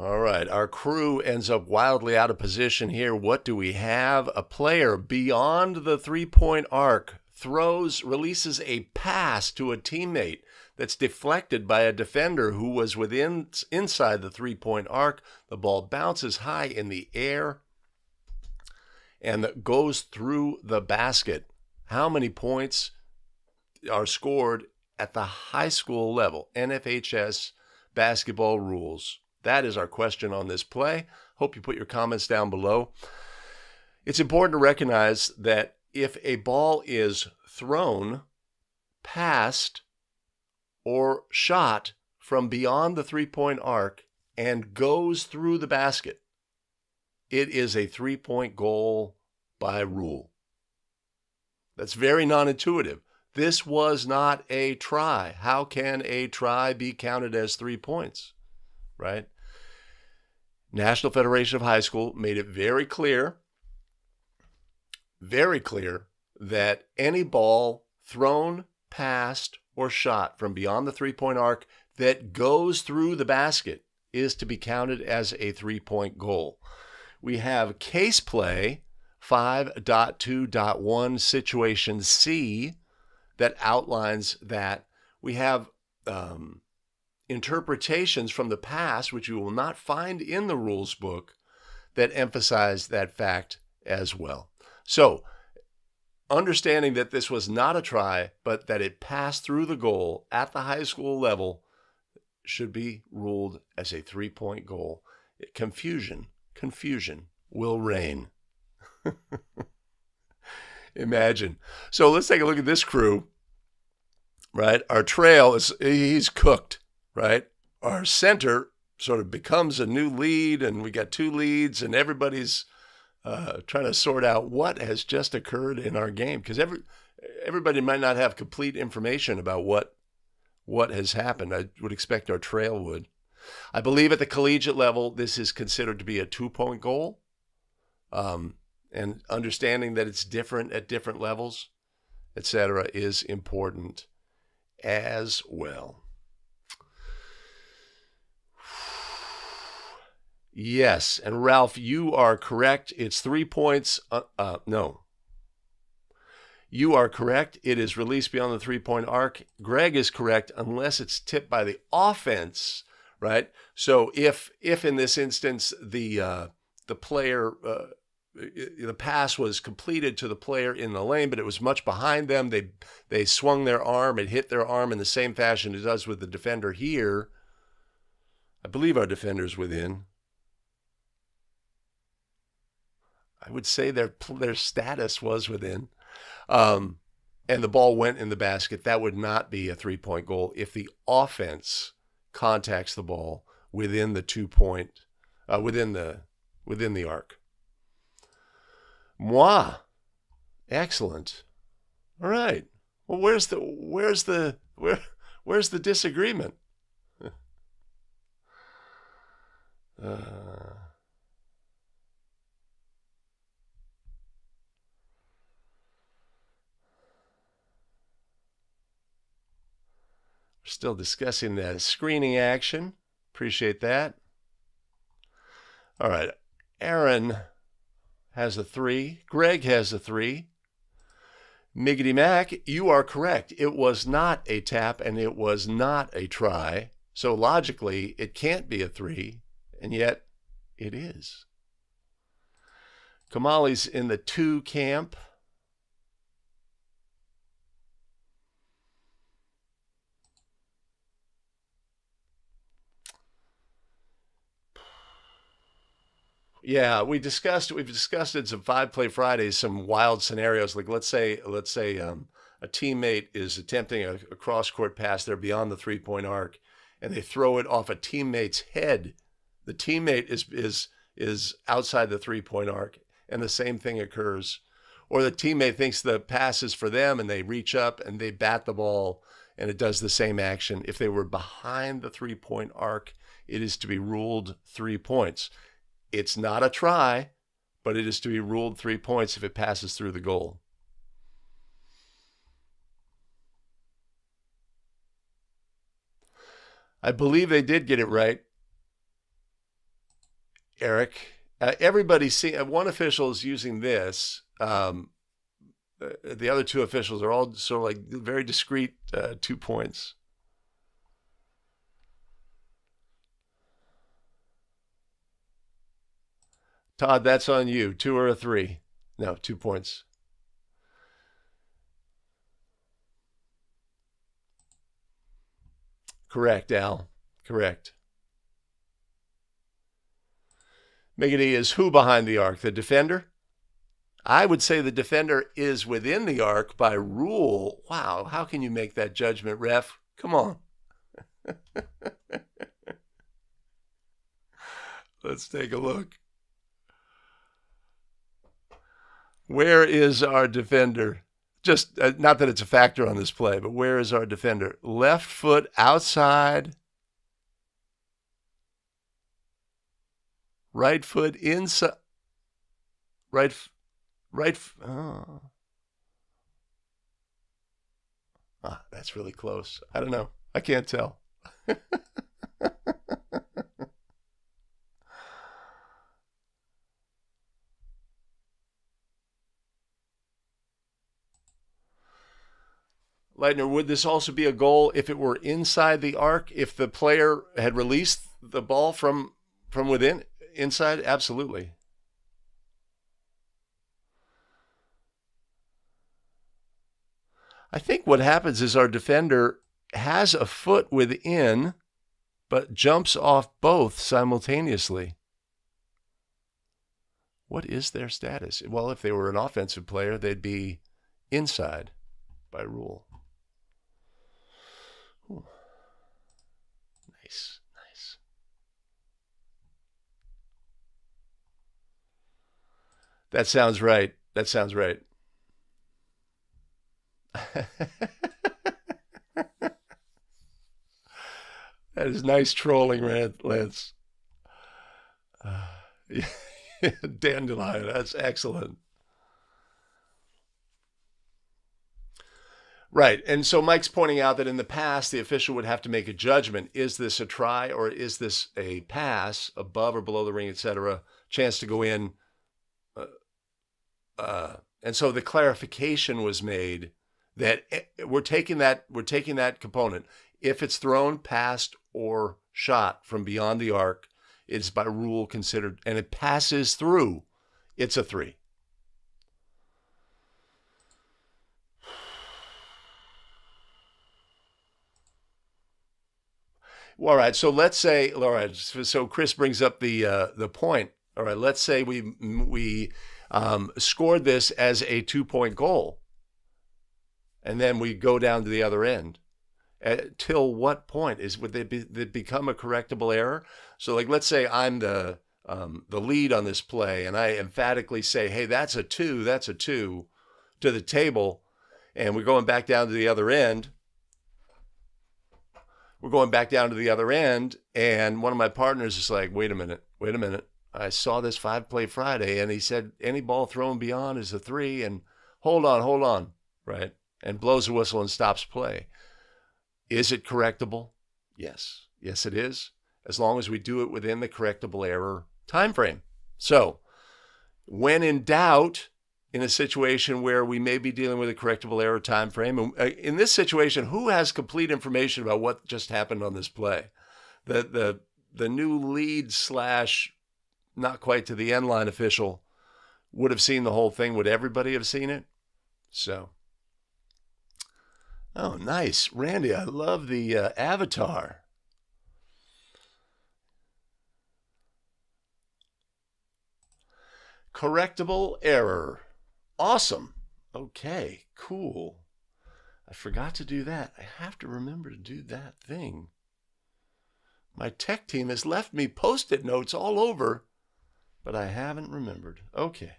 All right, our crew ends up wildly out of position here. What do we have? A player beyond the three-point arc releases a pass to a teammate that's deflected by a defender who was inside the three-point arc. The ball bounces high in the air and goes through the basket. How many points are scored at the high school level? NFHS basketball rules. That is our question on this play. Hope you put your comments down below. It's important to recognize that if a ball is thrown, passed, or shot from beyond the three-point arc and goes through the basket, it is a three-point goal by rule. That's very non-intuitive. This was not a try. How can a try be counted as 3 points? Right? National Federation of High School made it very clear that any ball thrown, passed, or shot from beyond the three-point arc that goes through the basket is to be counted as a 3-point goal. We have case play 5.2.1 situation C that outlines that. We have interpretations from the past, which you will not find in the rules book, that emphasize that fact as well. So, understanding that this was not a try, but that it passed through the goal at the high school level, should be ruled as a 3-point goal. Confusion will reign. Imagine. So let's take a look at this crew, right? Our trail he's cooked. Right? Our center sort of becomes a new lead, and we got 2 leads, and everybody's trying to sort out what has just occurred in our game, because everybody might not have complete information about what has happened. I would expect our trail would. I believe at the collegiate level, this is considered to be a 2-point goal, and understanding that it's different at different levels, etc., is important as well. Yes, and Ralph, you are correct. It's 3 points. No. You are correct. It is released beyond the three-point arc. Greg is correct unless it's tipped by the offense, right? So if in this instance the player, the pass was completed to the player in the lane, but it was much behind them, they swung their arm, it hit their arm in the same fashion it does with the defender here. I believe our defender's within. I would say their status was within, and the ball went in the basket. That would not be a 3-point goal if the offense contacts the ball within the 2-point, within the arc. Moi, excellent. All right. Well, where's the disagreement? Still discussing that screening action. Appreciate that. All right. Aaron has a 3. Greg has a 3. Miggity Mac, you are correct. It was not a tap and it was not a try. So logically, it can't be a 3, and yet it is. Kamali's in the 2 camp. Yeah, we've discussed in some 5-Play Fridays some wild scenarios. Like let's say a teammate is attempting a cross-court pass. They're beyond the 3-point arc, and they throw it off a teammate's head. The teammate is outside the 3-point arc, and the same thing occurs. Or the teammate thinks the pass is for them, and they reach up and they bat the ball, and it does the same action. If they were behind the 3-point arc, it is to be ruled 3 points. It's not a try, but it is to be ruled 3 points if it passes through the goal. I believe they did get it right, Eric. Everybody's seeing, one official is using this. The other 2 officials are all sort of like very discreet 2 points. Todd, that's on you. 2 or a 3? No, 2 points. Correct, Al. Correct. Megady is who behind the arc? The defender? I would say the defender is within the arc by rule. Wow, how can you make that judgment, ref? Come on. Let's take a look. Where is our defender? Just not that it's a factor on this play, but where is our defender? Left foot outside. Right foot inside. Right. Oh. That's really close. I don't know. I can't tell. Leitner, would this also be a goal if it were inside the arc? If the player had released the ball from within, inside? Absolutely. I think what happens is our defender has a foot within, but jumps off both simultaneously. What is their status? Well, if they were an offensive player, they'd be inside by rule. Ooh. Nice, nice. That sounds right. That sounds right. That is nice trolling, Lance. Dandelion, that's excellent. Right, and so Mike's pointing out that in the past, the official would have to make a judgment. Is this a try or is this a pass above or below the ring, etc.? Chance to go in. And so the clarification was made that we're taking that component. If it's thrown, passed, or shot from beyond the arc, it's by rule considered, and it passes through, it's a 3. All right, so let's say, all right, so Chris brings up the point. All right, let's say we scored this as a 2-point goal, and then we go down to the other end. Till what point would they become a correctable error? So, like, let's say I'm the lead on this play, and I emphatically say, "Hey, that's a 2, to the table," and we're going back down to the other end. We're going back down to the other end, and one of my partners is like, wait a minute. I saw this 5-Play Friday, and he said any ball thrown beyond is a 3, and hold on, right? And blows a whistle and stops play. Is it correctable? Yes. Yes, it is, as long as we do it within the correctable error time frame. So when in doubt, in a situation where we may be dealing with a correctable error time frame, in this situation, who has complete information about what just happened on this play? the new lead slash not quite to the end line official would have seen the whole thing. Would everybody have seen it? So, oh, nice. Randy, I love the avatar. Correctable error. Awesome. Okay, cool. I forgot to do that. I have to remember to do that thing. My tech team has left me Post-it notes all over, but I haven't remembered. Okay.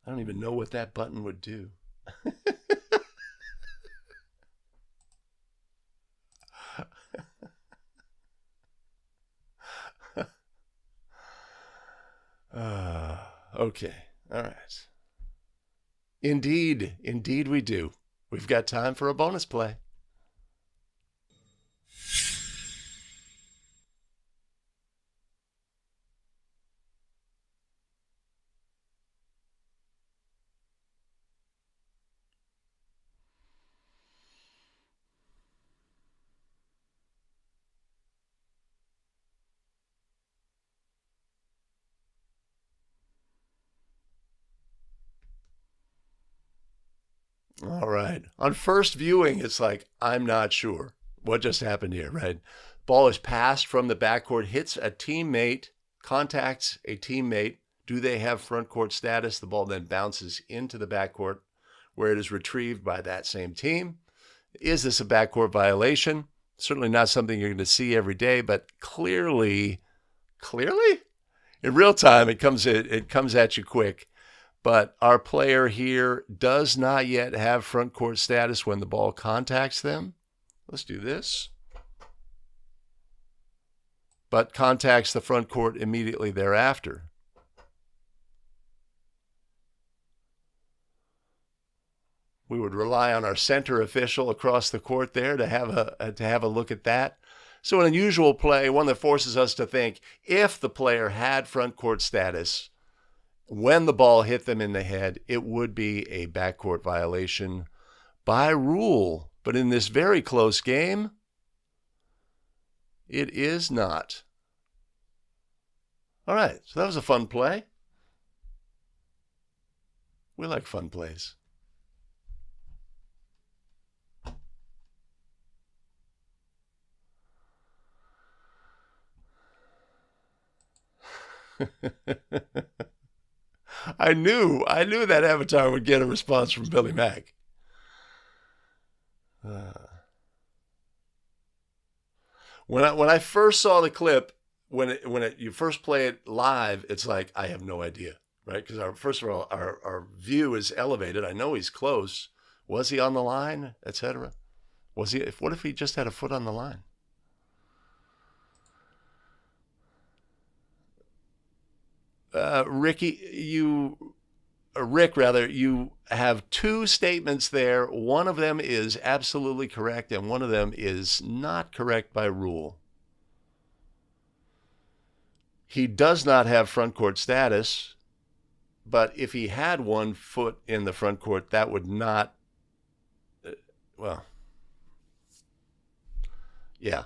I don't even know what that button would do. Okay. All right. Indeed we do. We've got time for a bonus play. All right. On first viewing, it's like, I'm not sure what just happened here, right? Ball is passed from the backcourt, hits a teammate, contacts a teammate. Do they have front court status? The ball then bounces into the backcourt where it is retrieved by that same team. Is this a backcourt violation? Certainly not something you're going to see every day, but clearly, in real time, it comes at you quick. But our player here does not yet have front court status when the ball contacts them. Let's do this. But contacts the front court immediately thereafter. We would rely on our center official across the court there to have a look at that. So an unusual play, one that forces us to think, if the player had front court status when the ball hit them in the head, it would be a backcourt violation by rule. But in this very close game, it is not. All right, so that was a fun play. We like fun plays. I knew that avatar would get a response from Billy Mack. When I first saw the clip, you first play it live, it's like, I have no idea, right? Because first of all, our view is elevated. I know he's close. Was he on the line, etc.? What if he just had a foot on the line? Rick, you have two statements there. One of them is absolutely correct, and one of them is not correct by rule. He does not have front court status, but if he had 1 foot in the front court, that would not, yeah.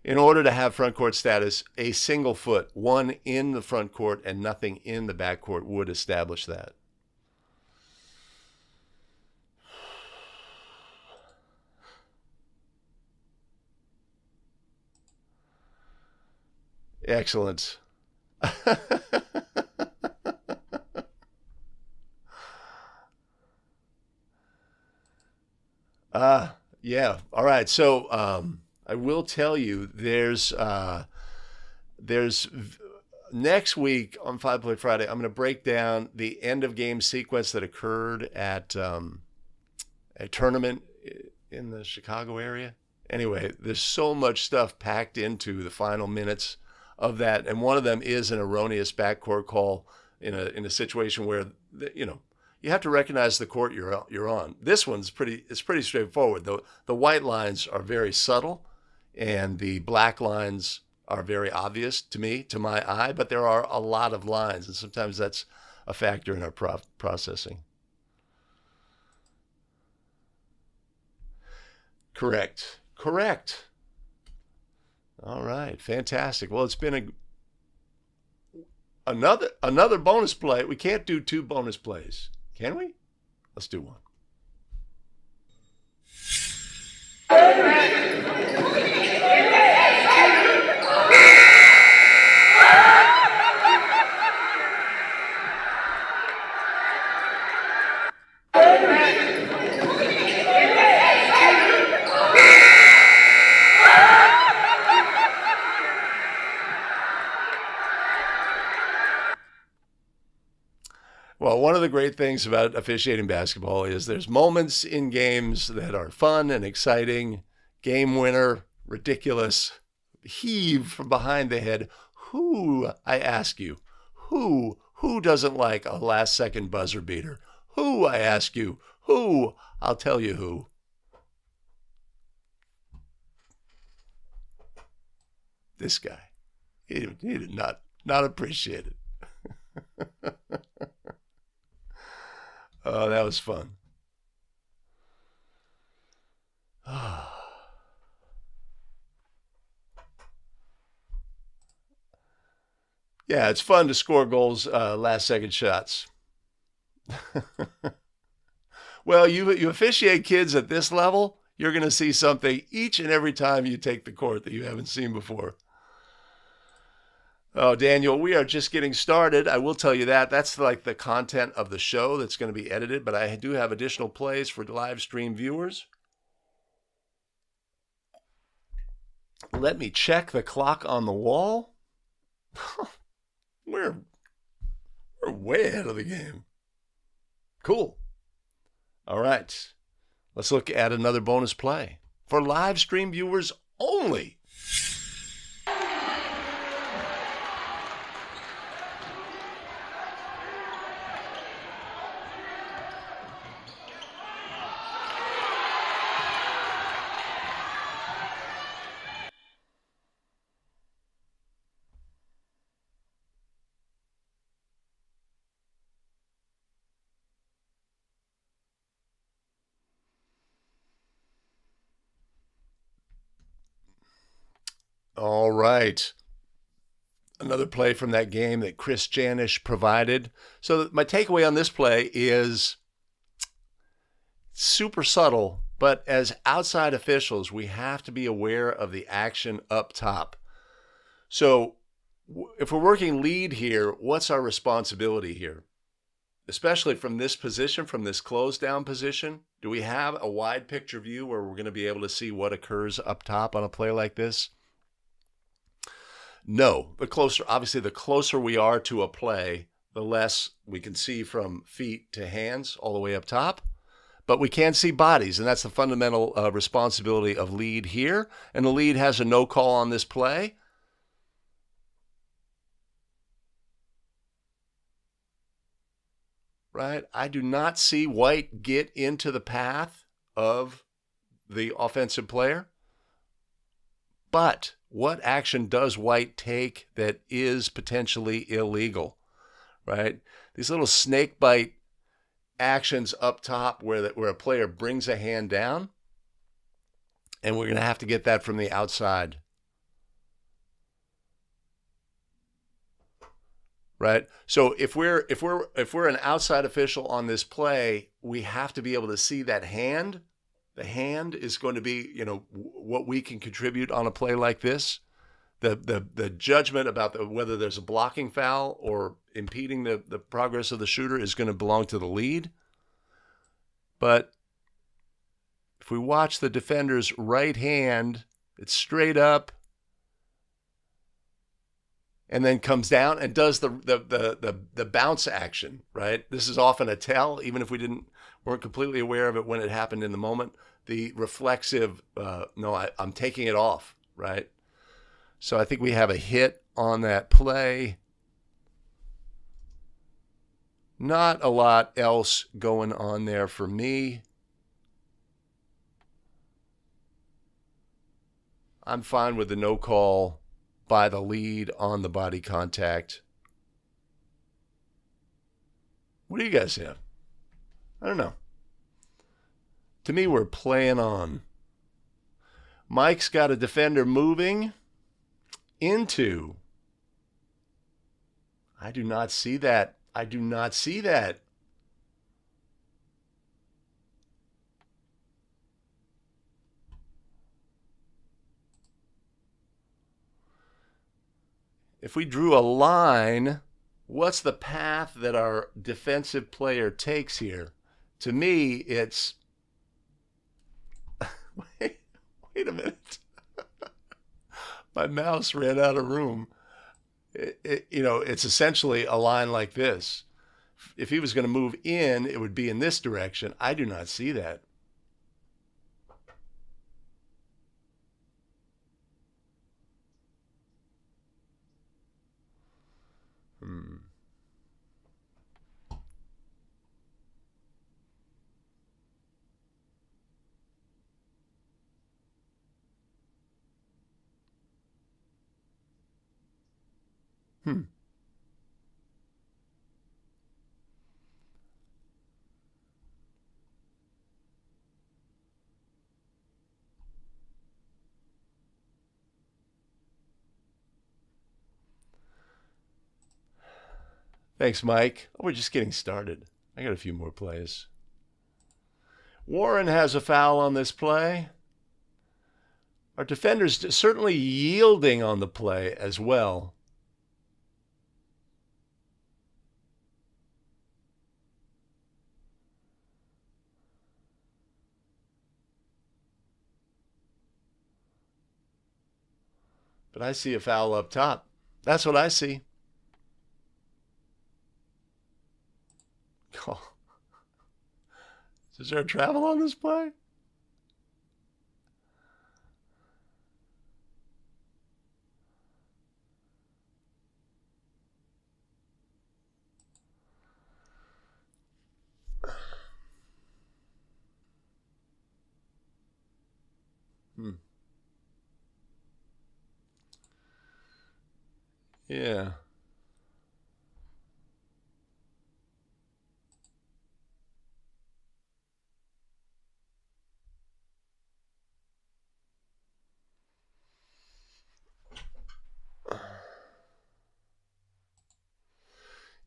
In order to have front court status, a single foot, one in the front court and nothing in the back court, would establish that. Excellent. Yeah. All right. So I will tell you, there's next week on 5 Play Friday, I'm going to break down the end of game sequence that occurred at a tournament in the Chicago area. Anyway, there's so much stuff packed into the final minutes of that, and one of them is an erroneous backcourt call in a situation where you have to recognize the court you're on. This one's pretty straightforward. The white lines are very subtle, and the black lines are very obvious to my eye, but there are a lot of lines, and sometimes that's a factor in our processing. Correct. Correct. All right. Fantastic. Well, it's been another bonus play. We can't do 2 bonus plays, can we? Let's do one. Well, one of the great things about officiating basketball is there's moments in games that are fun and exciting. Game winner, ridiculous, heave from behind the head. Who, I ask you, who doesn't like a last second buzzer beater? Who, I ask you, who? I'll tell you who. This guy. He did not appreciate it. Oh, that was fun. Yeah, it's fun to score goals, last second shots. Well, you officiate kids at this level, you're going to see something each and every time you take the court that you haven't seen before. Oh, Daniel, we are just getting started. I will tell you that. That's like the content of the show that's going to be edited, but I do have additional plays for live stream viewers. Let me check the clock on the wall. We're way ahead of the game. Cool. All right. Let's look at another bonus play for live stream viewers only. All right. Another play from that game that Chris Janish provided. So my takeaway on this play is super subtle, but as outside officials, we have to be aware of the action up top. So if we're working lead here, what's our responsibility here? Especially from this position, from this closed down position, do we have a wide picture view where we're going to be able to see what occurs up top on a play like this? No, obviously the closer we are to a play, the less we can see from feet to hands all the way up top. But we can see bodies, and that's the fundamental responsibility of lead here. And the lead has a no call on this play. Right? I do not see White get into the path of the offensive player. But what action does White take that is potentially illegal, right? These little snake bite actions up top where a player brings a hand down, and we're going to have to get that from the outside, right? So if we're an outside official on this play, we have to be able to see that hand. The hand is going to be, what we can contribute on a play like this. The judgment about whether there's a blocking foul or impeding the progress of the shooter is going to belong to the lead. But if we watch the defender's right hand, it's straight up and then comes down and does the bounce action, right? This is often a tell, even if we weren't completely aware of it when it happened in the moment. The reflexive, I'm taking it off, right? So I think we have a hit on that play. Not a lot else going on there for me. I'm fine with the no call by the lead on the body contact. What do you guys have? I don't know. To me, we're playing on. Mike's got a defender moving into. I do not see that. I do not see that. If we drew a line, what's the path that our defensive player takes here? To me, it's... Wait a minute. My mouse ran out of room. It's essentially a line like this. If he was going to move in, it would be in this direction. I do not see that. Thanks, Mike. Oh, we're just getting started. I got a few more plays. Warren has a foul on this play. Our defender's certainly yielding on the play as well. But I see a foul up top. That's what I see. Oh. Is there a travel on this play? Yeah.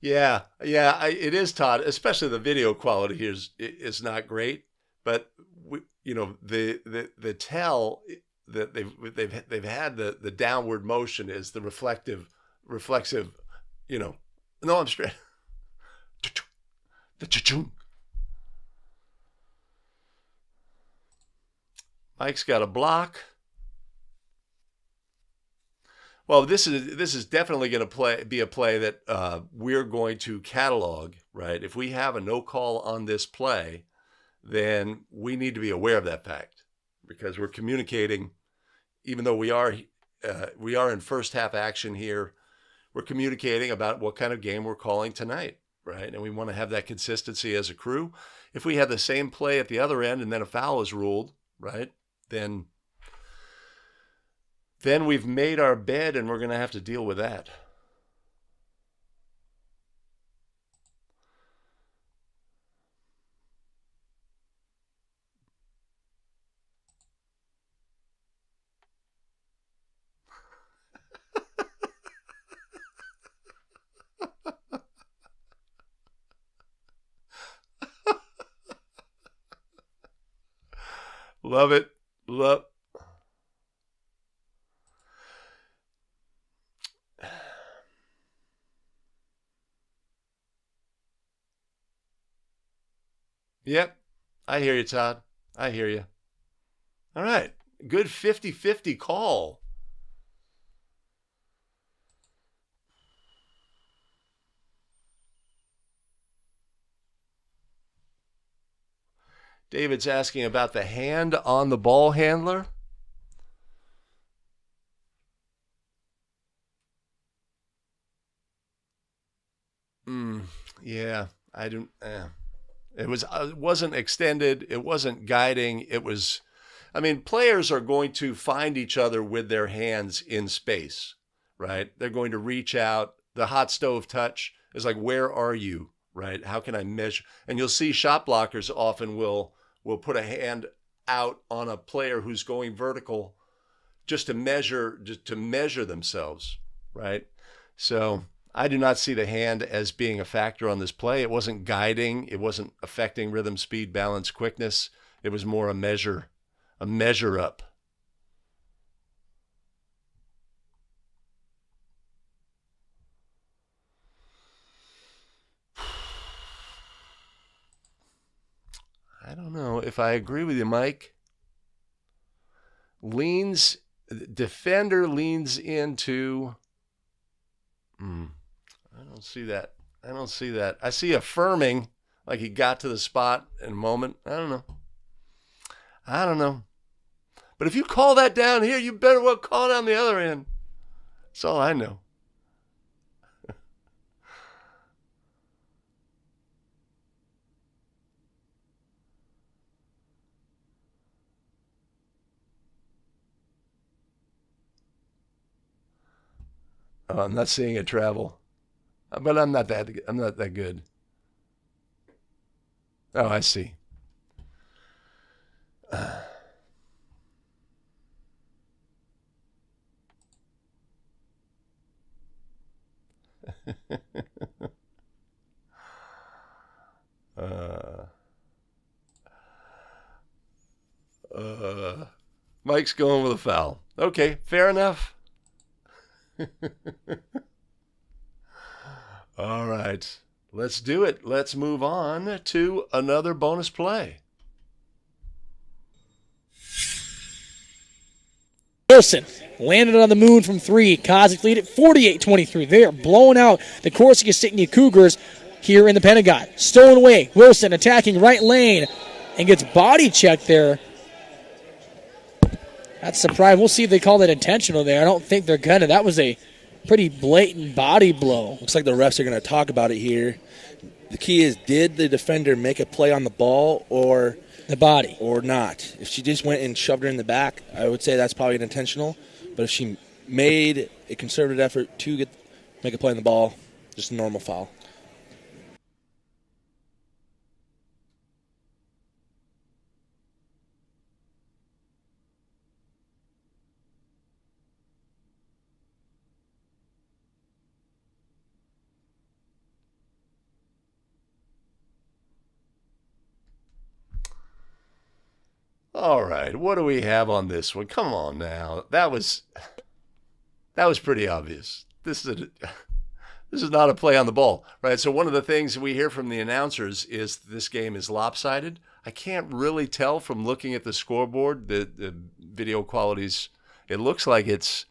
Yeah, it is, Todd. Especially the video quality here is not great, but the tell that they've had the downward motion is the reflexive. No, I'm straight. The cha-chung. Mike's got a block. Well, this is definitely going to be a play that we're going to catalog, right? If we have a no call on this play, then we need to be aware of that fact because we're communicating, even though we are in first half action here, we're communicating about what kind of game we're calling tonight, right? And we want to have that consistency as a crew. If we have the same play at the other end and then a foul is ruled, right, then we've made our bed and we're going to have to deal with that. Love it. Yep. I hear you, Todd. I hear you. All right. Good 50-50 call. David's asking about the hand on the ball handler. Yeah, I don't. It wasn't extended. It wasn't guiding. It was. I mean, players are going to find each other with their hands in space, right? They're going to reach out. The hot stove touch is like, where are you, right? How can I measure? And you'll see shot blockers often will put a hand out on a player who's going vertical just to measure themselves, right? So I do not see the hand as being a factor on this play. It wasn't guiding. It wasn't affecting rhythm, speed, balance, quickness. It was more a measure up. I don't know if I agree with you, Mike. Defender leans into. I don't see that. I see affirming, like he got to the spot in a moment. I don't know. But if you call that down here, you better well call down the other end. That's all I know. Oh, I'm not seeing it travel, but I'm not that good. Oh, I see. Mike's going with a foul. Okay, fair enough. All right, let's do it. Let's move on to another bonus play. Wilson landed on the moon from 3. Kozak lead at 48-23. They are blowing out the Corsica Signia Cougars here in the Pentagon. Stolen away. Wilson attacking right lane and gets body checked there. That's surprising. We'll see if they call that intentional there. I don't think they're going to. That was a pretty blatant body blow. Looks like the refs are going to talk about it here. The key is, did the defender make a play on the ball or the body or not? If she just went and shoved her in the back, I would say that's probably an intentional. But if she made a concerted effort to make a play on the ball, just a normal foul. All right, what do we have on this one? Come on now. That was pretty obvious. This is not a play on the ball, right? So one of the things we hear from the announcers is this game is lopsided. I can't really tell from looking at the scoreboard. The video qualities, it looks like it's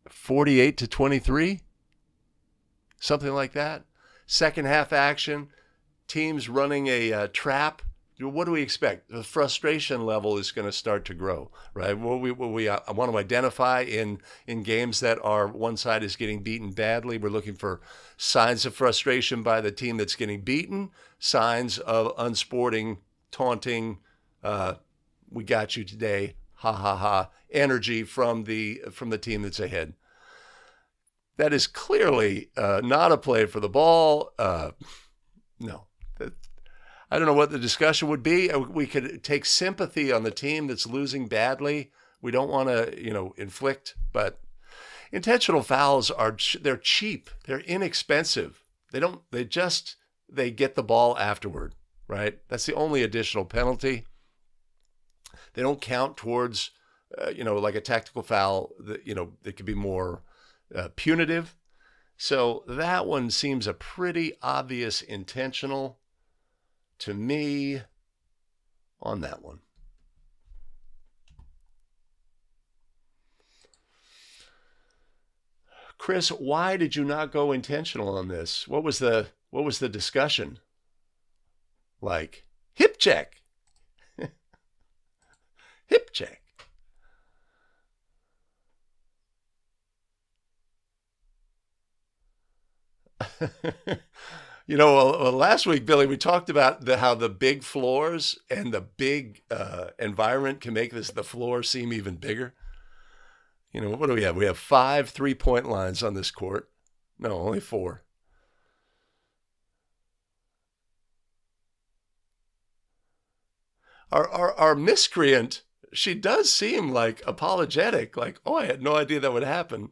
48-23, something like that. Second half action, teams running a trap. What do we expect? The frustration level is going to start to grow, right? What we want to identify in games that are one side is getting beaten badly. We're looking for signs of frustration by the team that's getting beaten, signs of unsporting, taunting, we got you today, ha ha ha, energy from the team that's ahead. That is clearly not a play for the ball. No. I don't know what the discussion would be. We could take sympathy on the team that's losing badly. We don't want to, inflict, but intentional fouls they're cheap. They're inexpensive. They get the ball afterward, right? That's the only additional penalty. They don't count towards, like a tactical foul that could be more punitive. So that one seems a pretty obvious intentional to me on that one. Chris, why did you not go intentional on this? What was the discussion like? Hip check. Hip check. Last week, Billy, we talked about how the big floors and the big environment can make the floor seem even bigger. What do we have? We have 5 3-point lines on this court. No, only 4. our miscreant, she does seem like apologetic, like, oh, I had no idea that would happen.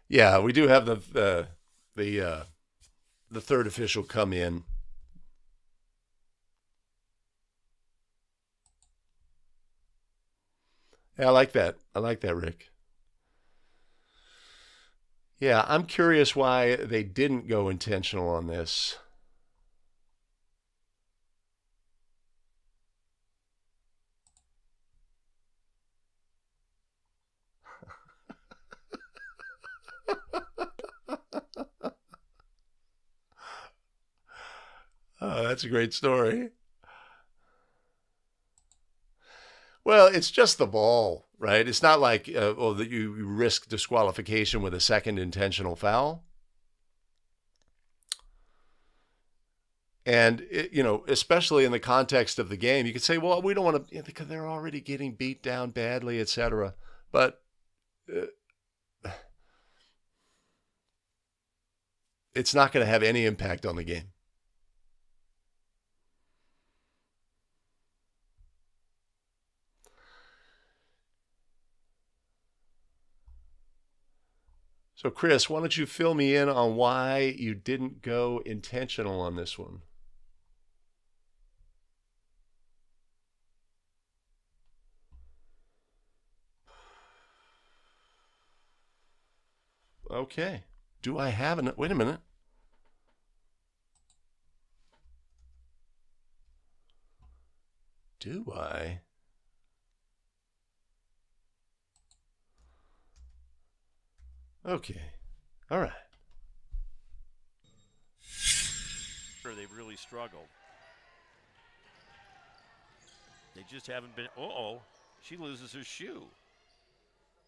Yeah, we do have the third official come in. Yeah, I like that. I like that, Rick. Yeah, I'm curious why they didn't go intentional on this. Oh, that's a great story. Well, it's just the ball, right? It's not like, that you risk disqualification with a second intentional foul. And, especially in the context of the game, you could say, well, we don't want to, because they're already getting beat down badly, etc. But it's not going to have any impact on the game. So, Chris, why don't you fill me in on why you didn't go intentional on this one? Okay. Do I have an... Wait a minute. Do I? Okay. All right. They've really struggled. They just haven't been. Uh-oh. She loses her shoe.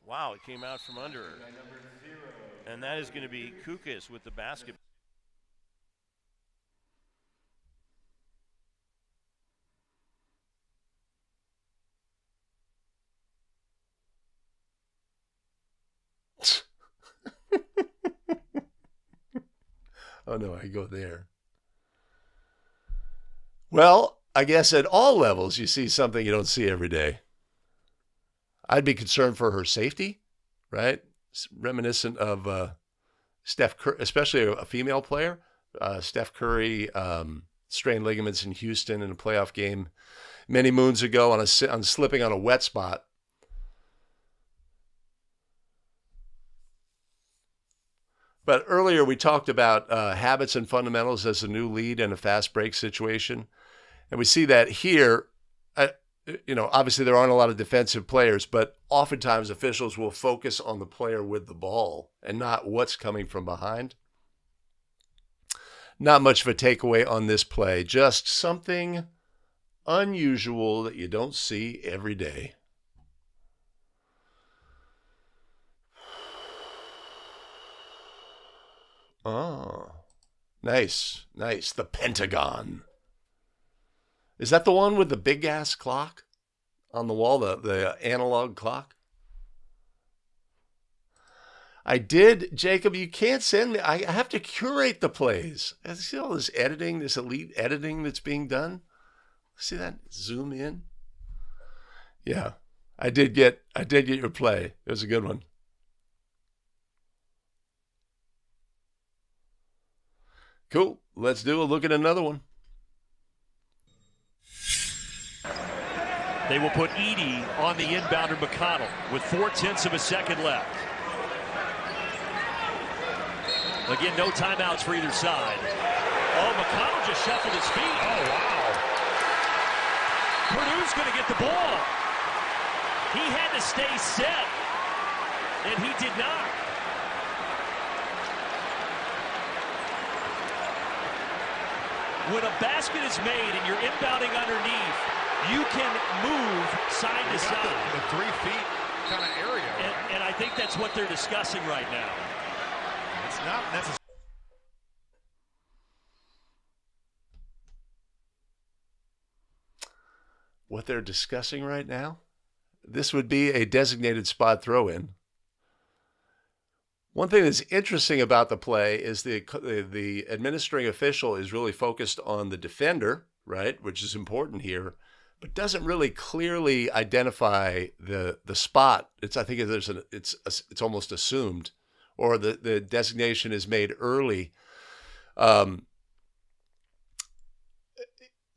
Wow, it came out from under her. And that is going to be Kukas with the basket. Oh, no, I go there. Well, I guess at all levels, you see something you don't see every day. I'd be concerned for her safety, right? It's reminiscent of Steph Curry, especially a female player. Steph Curry strained ligaments in Houston in a playoff game many moons ago on slipping on a wet spot. But earlier we talked about habits and fundamentals as a new lead in a fast break situation. And we see that here, obviously there aren't a lot of defensive players, but oftentimes officials will focus on the player with the ball and not what's coming from behind. Not much of a takeaway on this play, just something unusual that you don't see every day. Oh, nice. The Pentagon. Is that the one with the big ass clock on the wall, the analog clock? I did, Jacob. You can't send me. I have to curate the plays. I see all this editing, this elite editing that's being done. See that? Zoom in. Yeah, I did get your play. It was a good one. Cool. Let's do a look at another one. They will put Edie on the inbounder McConnell with 0.4 of a second left. Again, no timeouts for either side. Oh, McConnell just shuffled his feet. Oh, wow. Purdue's going to get the ball. He had to stay set, and he did not. When a basket is made and you're inbounding underneath, you can move side to side. The 3 feet kind of area. And I think that's what they're discussing right now. It's not necessarily. What they're discussing right now? This would be a designated spot throw-in. One thing that's interesting about the play is the administering official is really focused on the defender, right, which is important here, but doesn't really clearly identify the spot. I think it's almost assumed, or the designation is made early.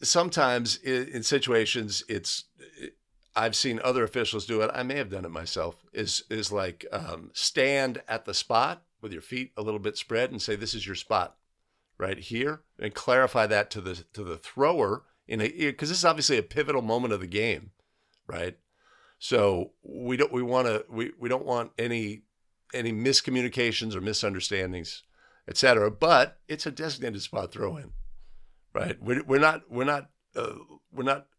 Sometimes in situations I've seen other officials do it. I may have done it myself. Is like stand at the spot with your feet a little bit spread and say, "This is your spot, right here," and clarify that to the thrower because this is obviously a pivotal moment of the game, right? So we don't want any miscommunications or misunderstandings, etc. But it's a designated spot throw in, right? We're not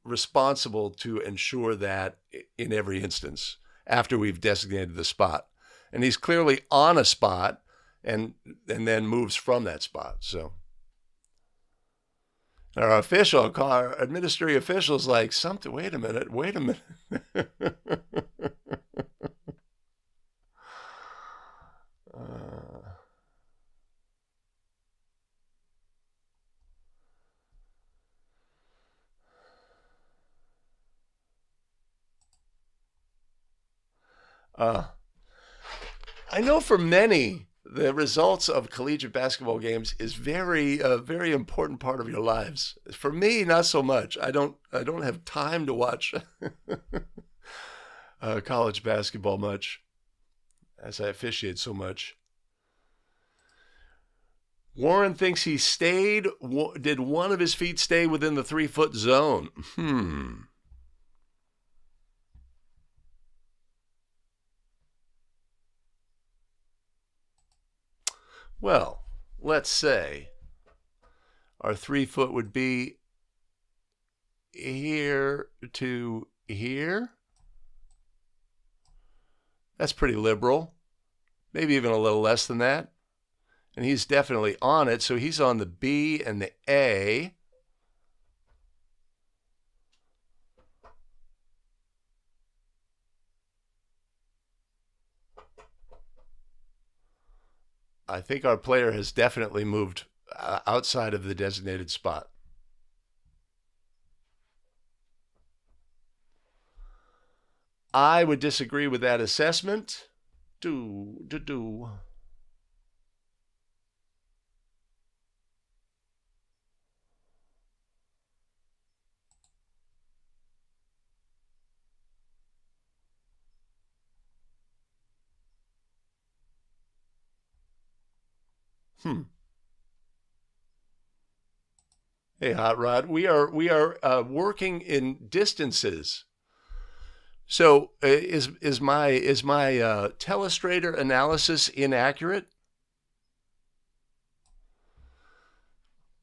responsible to ensure that in every instance after we've designated the spot. And he's clearly on a spot and then moves from that spot. So our administrative official's like, something, wait a minute. I know for many, the results of collegiate basketball games is a very important part of your lives. For me, not so much. I don't have time to watch college basketball much, as I officiate so much. Warren thinks he stayed. Did one of his feet stay within the 3-foot zone? Well, let's say our 3-foot would be here to here. That's pretty liberal. Maybe even a little less than that. And he's definitely on it, so he's on the B and the A. I think our player has definitely moved outside of the designated spot. I would disagree with that assessment. Hey, Hot Rod, we are working in distances. So is my telestrator analysis inaccurate?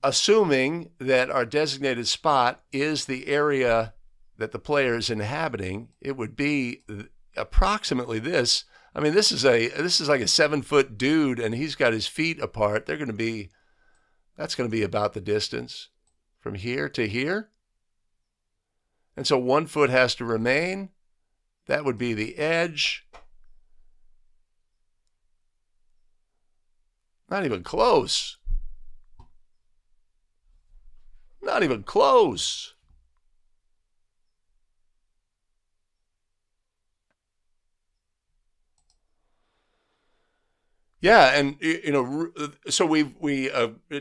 Assuming that our designated spot is the area that the player is inhabiting, it would be approximately this. I mean, this is like a 7-foot dude, and he's got his feet apart. That's going to be about the distance from here to here. And so 1 foot has to remain. That would be the edge. Not even close. Not even close. Yeah, and so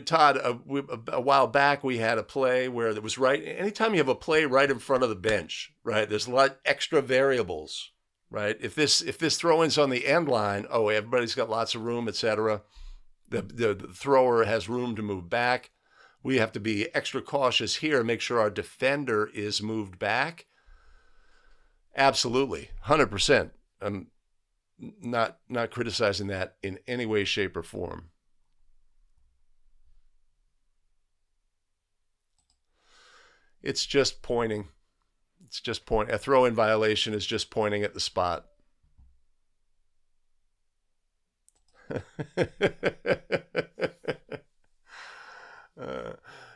Todd, a while back we had a play where there was anytime you have a play right in front of the bench, right? There's a lot extra variables, right? If this throw-in's on the end line, everybody's got lots of room, etc. The thrower has room to move back. We have to be extra cautious here, make sure our defender is moved back. Absolutely, 100%. Not criticizing that in any way, shape, or form. It's just pointing. A throw-in violation is just pointing at the spot.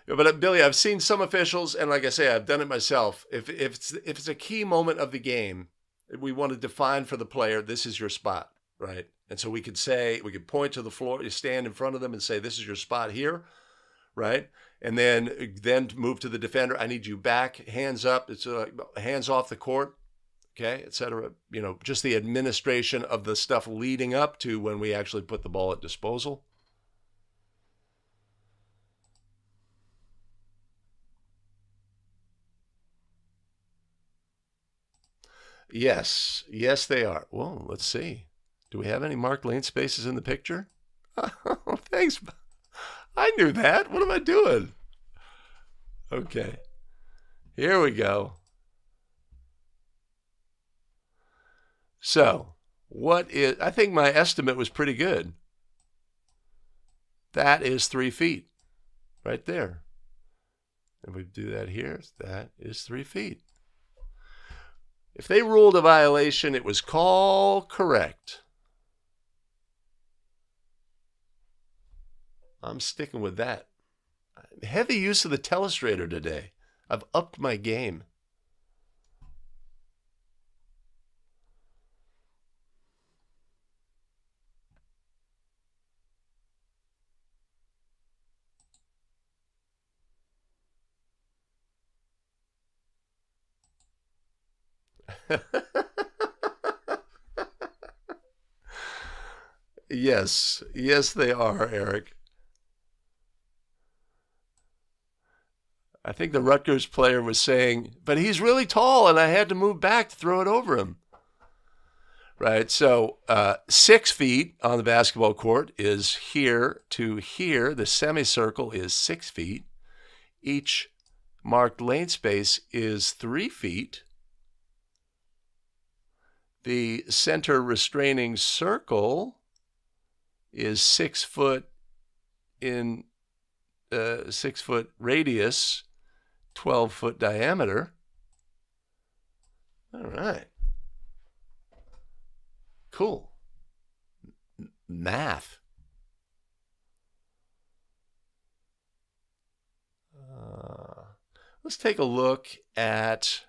But Billy, I've seen some officials, and like I say, I've done it myself. If it's a key moment of the game, we want to define for the player, this is your spot, right? And so we could point to the floor, you stand in front of them and say, this is your spot here, right? And then move to the defender. I need you back, hands up. It's hands off the court, okay, et cetera. Just the administration of the stuff leading up to when we actually put the ball at disposal. Yes, they are. Well, let's see. Do we have any marked lane spaces in the picture? Oh, thanks. I knew that. What am I doing? Okay. Here we go. So, I think my estimate was pretty good. That is 3 feet right there. If we do that here, that is 3 feet. If they ruled a violation, it was call correct. I'm sticking with that. Heavy use of the telestrator today. I've upped my game. Yes, they are, Eric. I think the Rutgers player was saying, but he's really tall and I had to move back to throw it over him. Right, so 6 feet on the basketball court is here to here. The semicircle is 6 feet. Each marked lane space is 3 feet. The center restraining circle is 6 foot in 6 foot radius, 12-foot diameter. All right. Cool. Math. Let's take a look at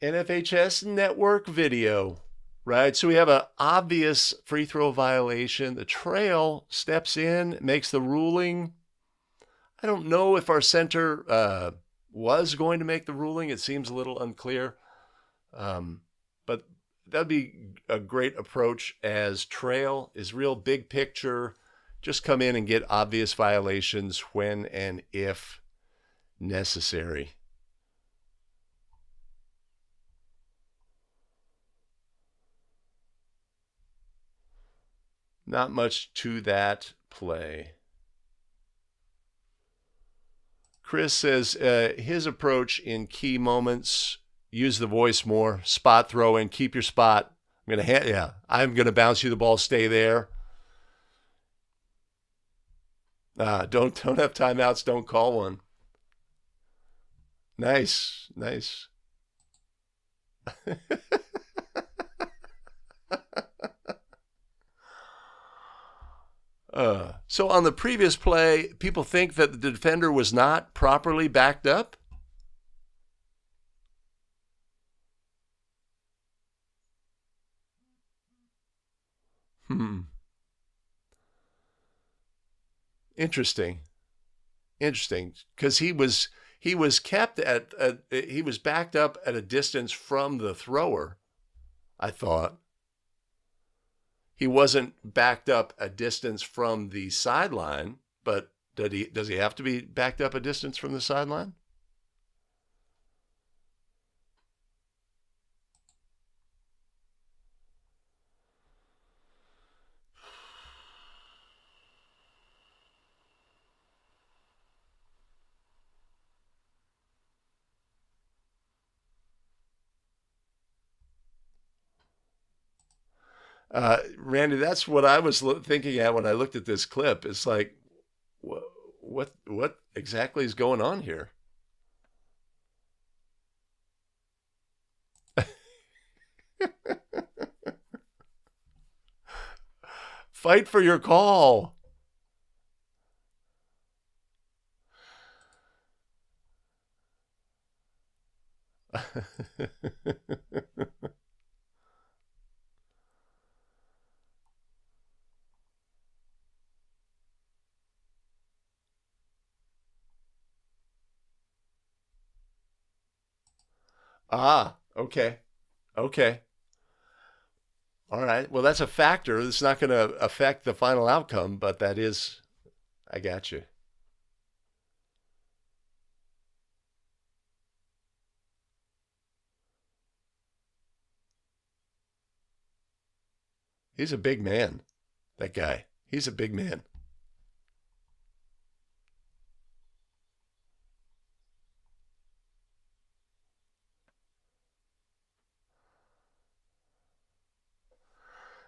NFHS network video, right? So we have an obvious free throw violation. The trail steps in, makes the ruling. I don't know if our center was going to make the ruling. It seems a little unclear. But that'd be a great approach, as trail is real big picture. Just come in and get obvious violations when and if necessary. Not much to that play. Chris says his approach in key moments, use the voice more, spot throw in, keep your spot. I'm gonna bounce you the ball, stay there. Don't have timeouts, don't call one. Nice. So on the previous play, people think that the defender was not properly backed up? Interesting, because he was kept at he was backed up at a distance from the thrower. I thought he wasn't backed up a distance from the sideline, but does he have to be backed up a distance from the sideline? Randy, that's what I was thinking at when I looked at this clip. It's like, what exactly is going on here? Fight for your call. Ah, okay. Okay. All right. Well, that's a factor. It's not going to affect the final outcome, but that is, I got you. He's a big man, that guy. He's a big man.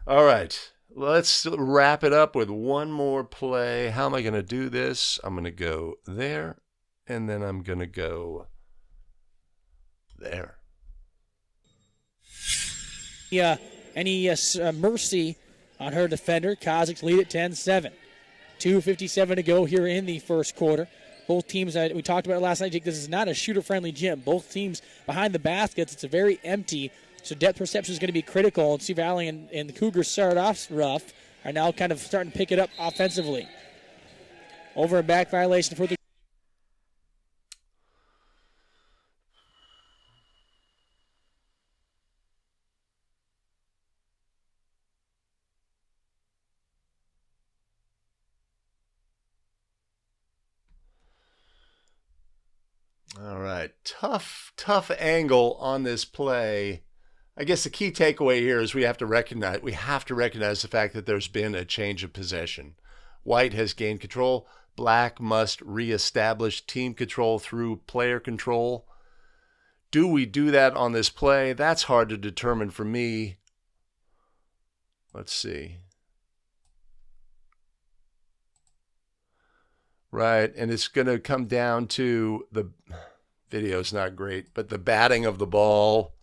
All right. Let's wrap it up with one more play. How am I going to do this? I'm going to go there, and then I'm going to go there. Yeah, any mercy on her defender. Kazakhs lead at 10-7. 2:57 to go here in the first quarter. Both teams, we talked about it last night, Jake, this is not a shooter-friendly gym. Both teams behind the baskets, it's a very empty, so depth perception is going to be critical. And Sioux Valley and the Cougars started off rough, are now kind of starting to pick it up offensively. Over and back violation for the... All right. Tough angle on this play. I guess the key takeaway here is we have to recognize the fact that there's been a change of possession. White has gained control. Black must reestablish team control through player control. Do we do that on this play? That's hard to determine for me. Let's see. Right, and it's going to come down to the video's not great, but the batting of the ball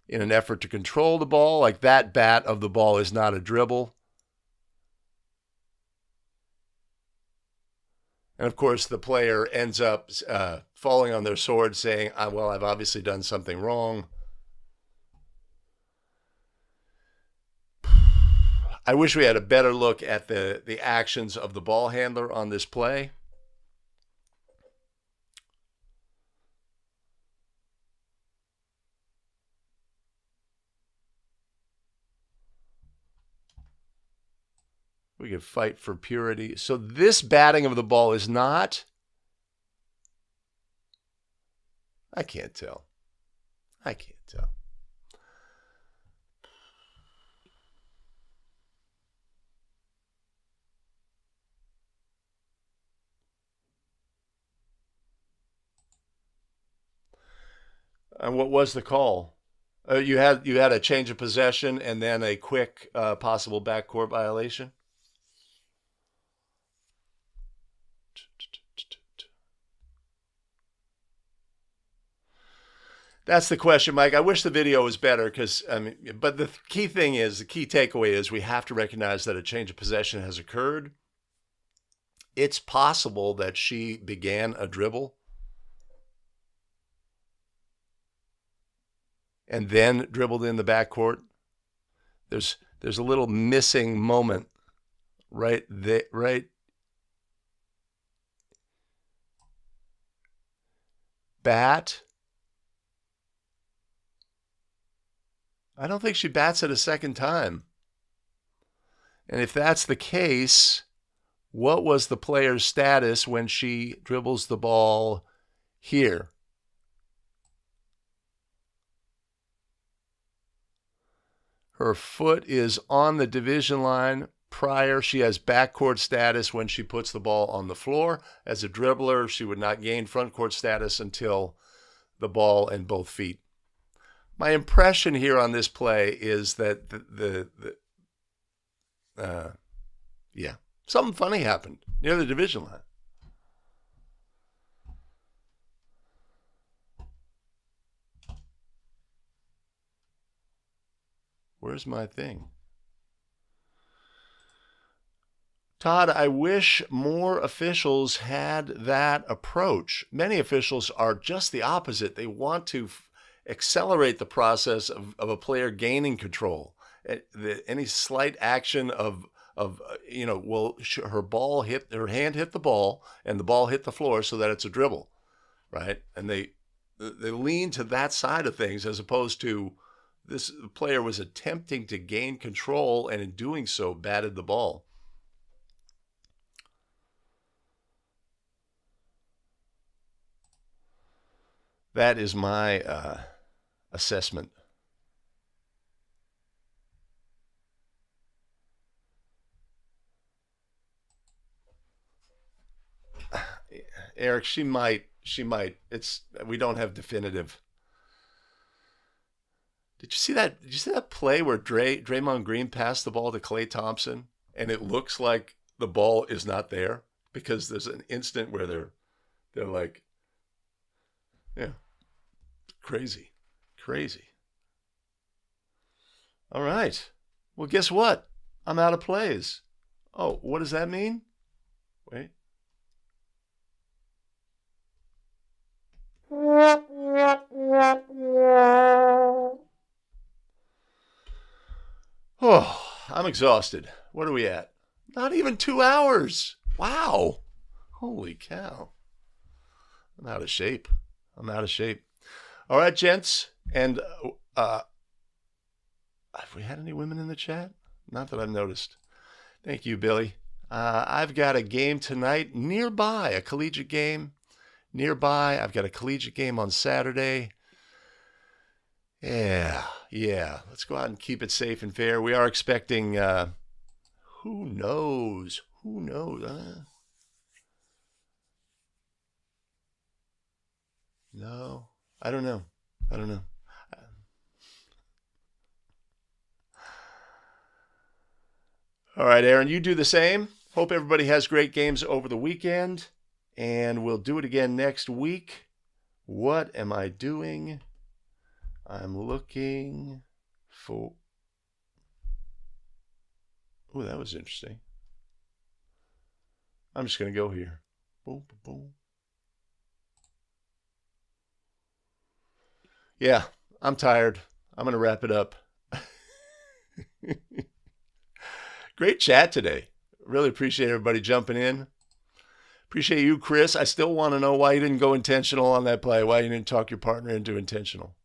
in an effort to control the ball. Like that bat of the ball is not a dribble. And of course, the player ends up falling on their sword saying, well, I've obviously done something wrong. I wish we had a better look at the actions of the ball handler on this play. We could fight for purity. So this batting of the ball is not... I can't tell. I can't tell. And what was the call? You had a change of possession and then a quick possible backcourt violation? That's the question, Mike. I wish the video was better because, but the key takeaway is we have to recognize that a change of possession has occurred. It's possible that she began a dribble and then dribbled in the backcourt. There's a little missing moment right there, right? Bat. I don't think she bats it a second time. And if that's the case, what was the player's status when she dribbles the ball here? Her foot is on the division line prior. She has backcourt status when she puts the ball on the floor. As a dribbler, she would not gain frontcourt status until the ball and both feet. My impression here on this play is that Yeah, something funny happened near the division line. Where's my thing? Todd, I wish more officials had that approach. Many officials are just the opposite. They want to accelerate the process of a player gaining control. Any slight action of her hand hit the ball and the ball hit the floor so that it's a dribble, right? And they lean to that side of things as opposed to this player was attempting to gain control and in doing so batted the ball. That is my assessment. Eric, she might. We don't have definitive. Did you see that? Did you see that play where Draymond Green passed the ball to Klay Thompson, and it looks like the ball is not there because there's an instant where they're like, yeah, crazy. All right. Well, guess what? I'm out of plays. Oh, what does that mean? Wait. Oh, I'm exhausted. What are we at? Not even 2 hours. Wow. Holy cow. I'm out of shape. All right, gents. And have we had any women in the chat? Not that I've noticed. Thank you, Billy. I've got a game tonight nearby, a collegiate game nearby. I've got a collegiate game on Saturday. Yeah. Let's go out and keep it safe and fair. We are expecting, who knows? No, I don't know. All right, Aaron, you do the same. Hope everybody has great games over the weekend, and we'll do it again next week. What am I doing? I'm looking for... Oh, that was interesting. I'm just going to go here. Boom, boom. Yeah, I'm tired. I'm going to wrap it up. Great chat today. Really appreciate everybody jumping in. Appreciate you, Chris. I still want to know why you didn't go intentional on that play, why you didn't talk your partner into intentional.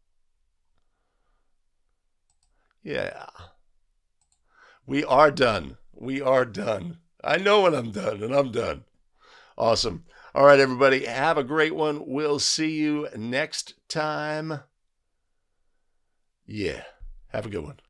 Yeah. We are done. I know when I'm done, and I'm done. Awesome. All right, everybody. Have a great one. We'll see you next time. Yeah. Have a good one.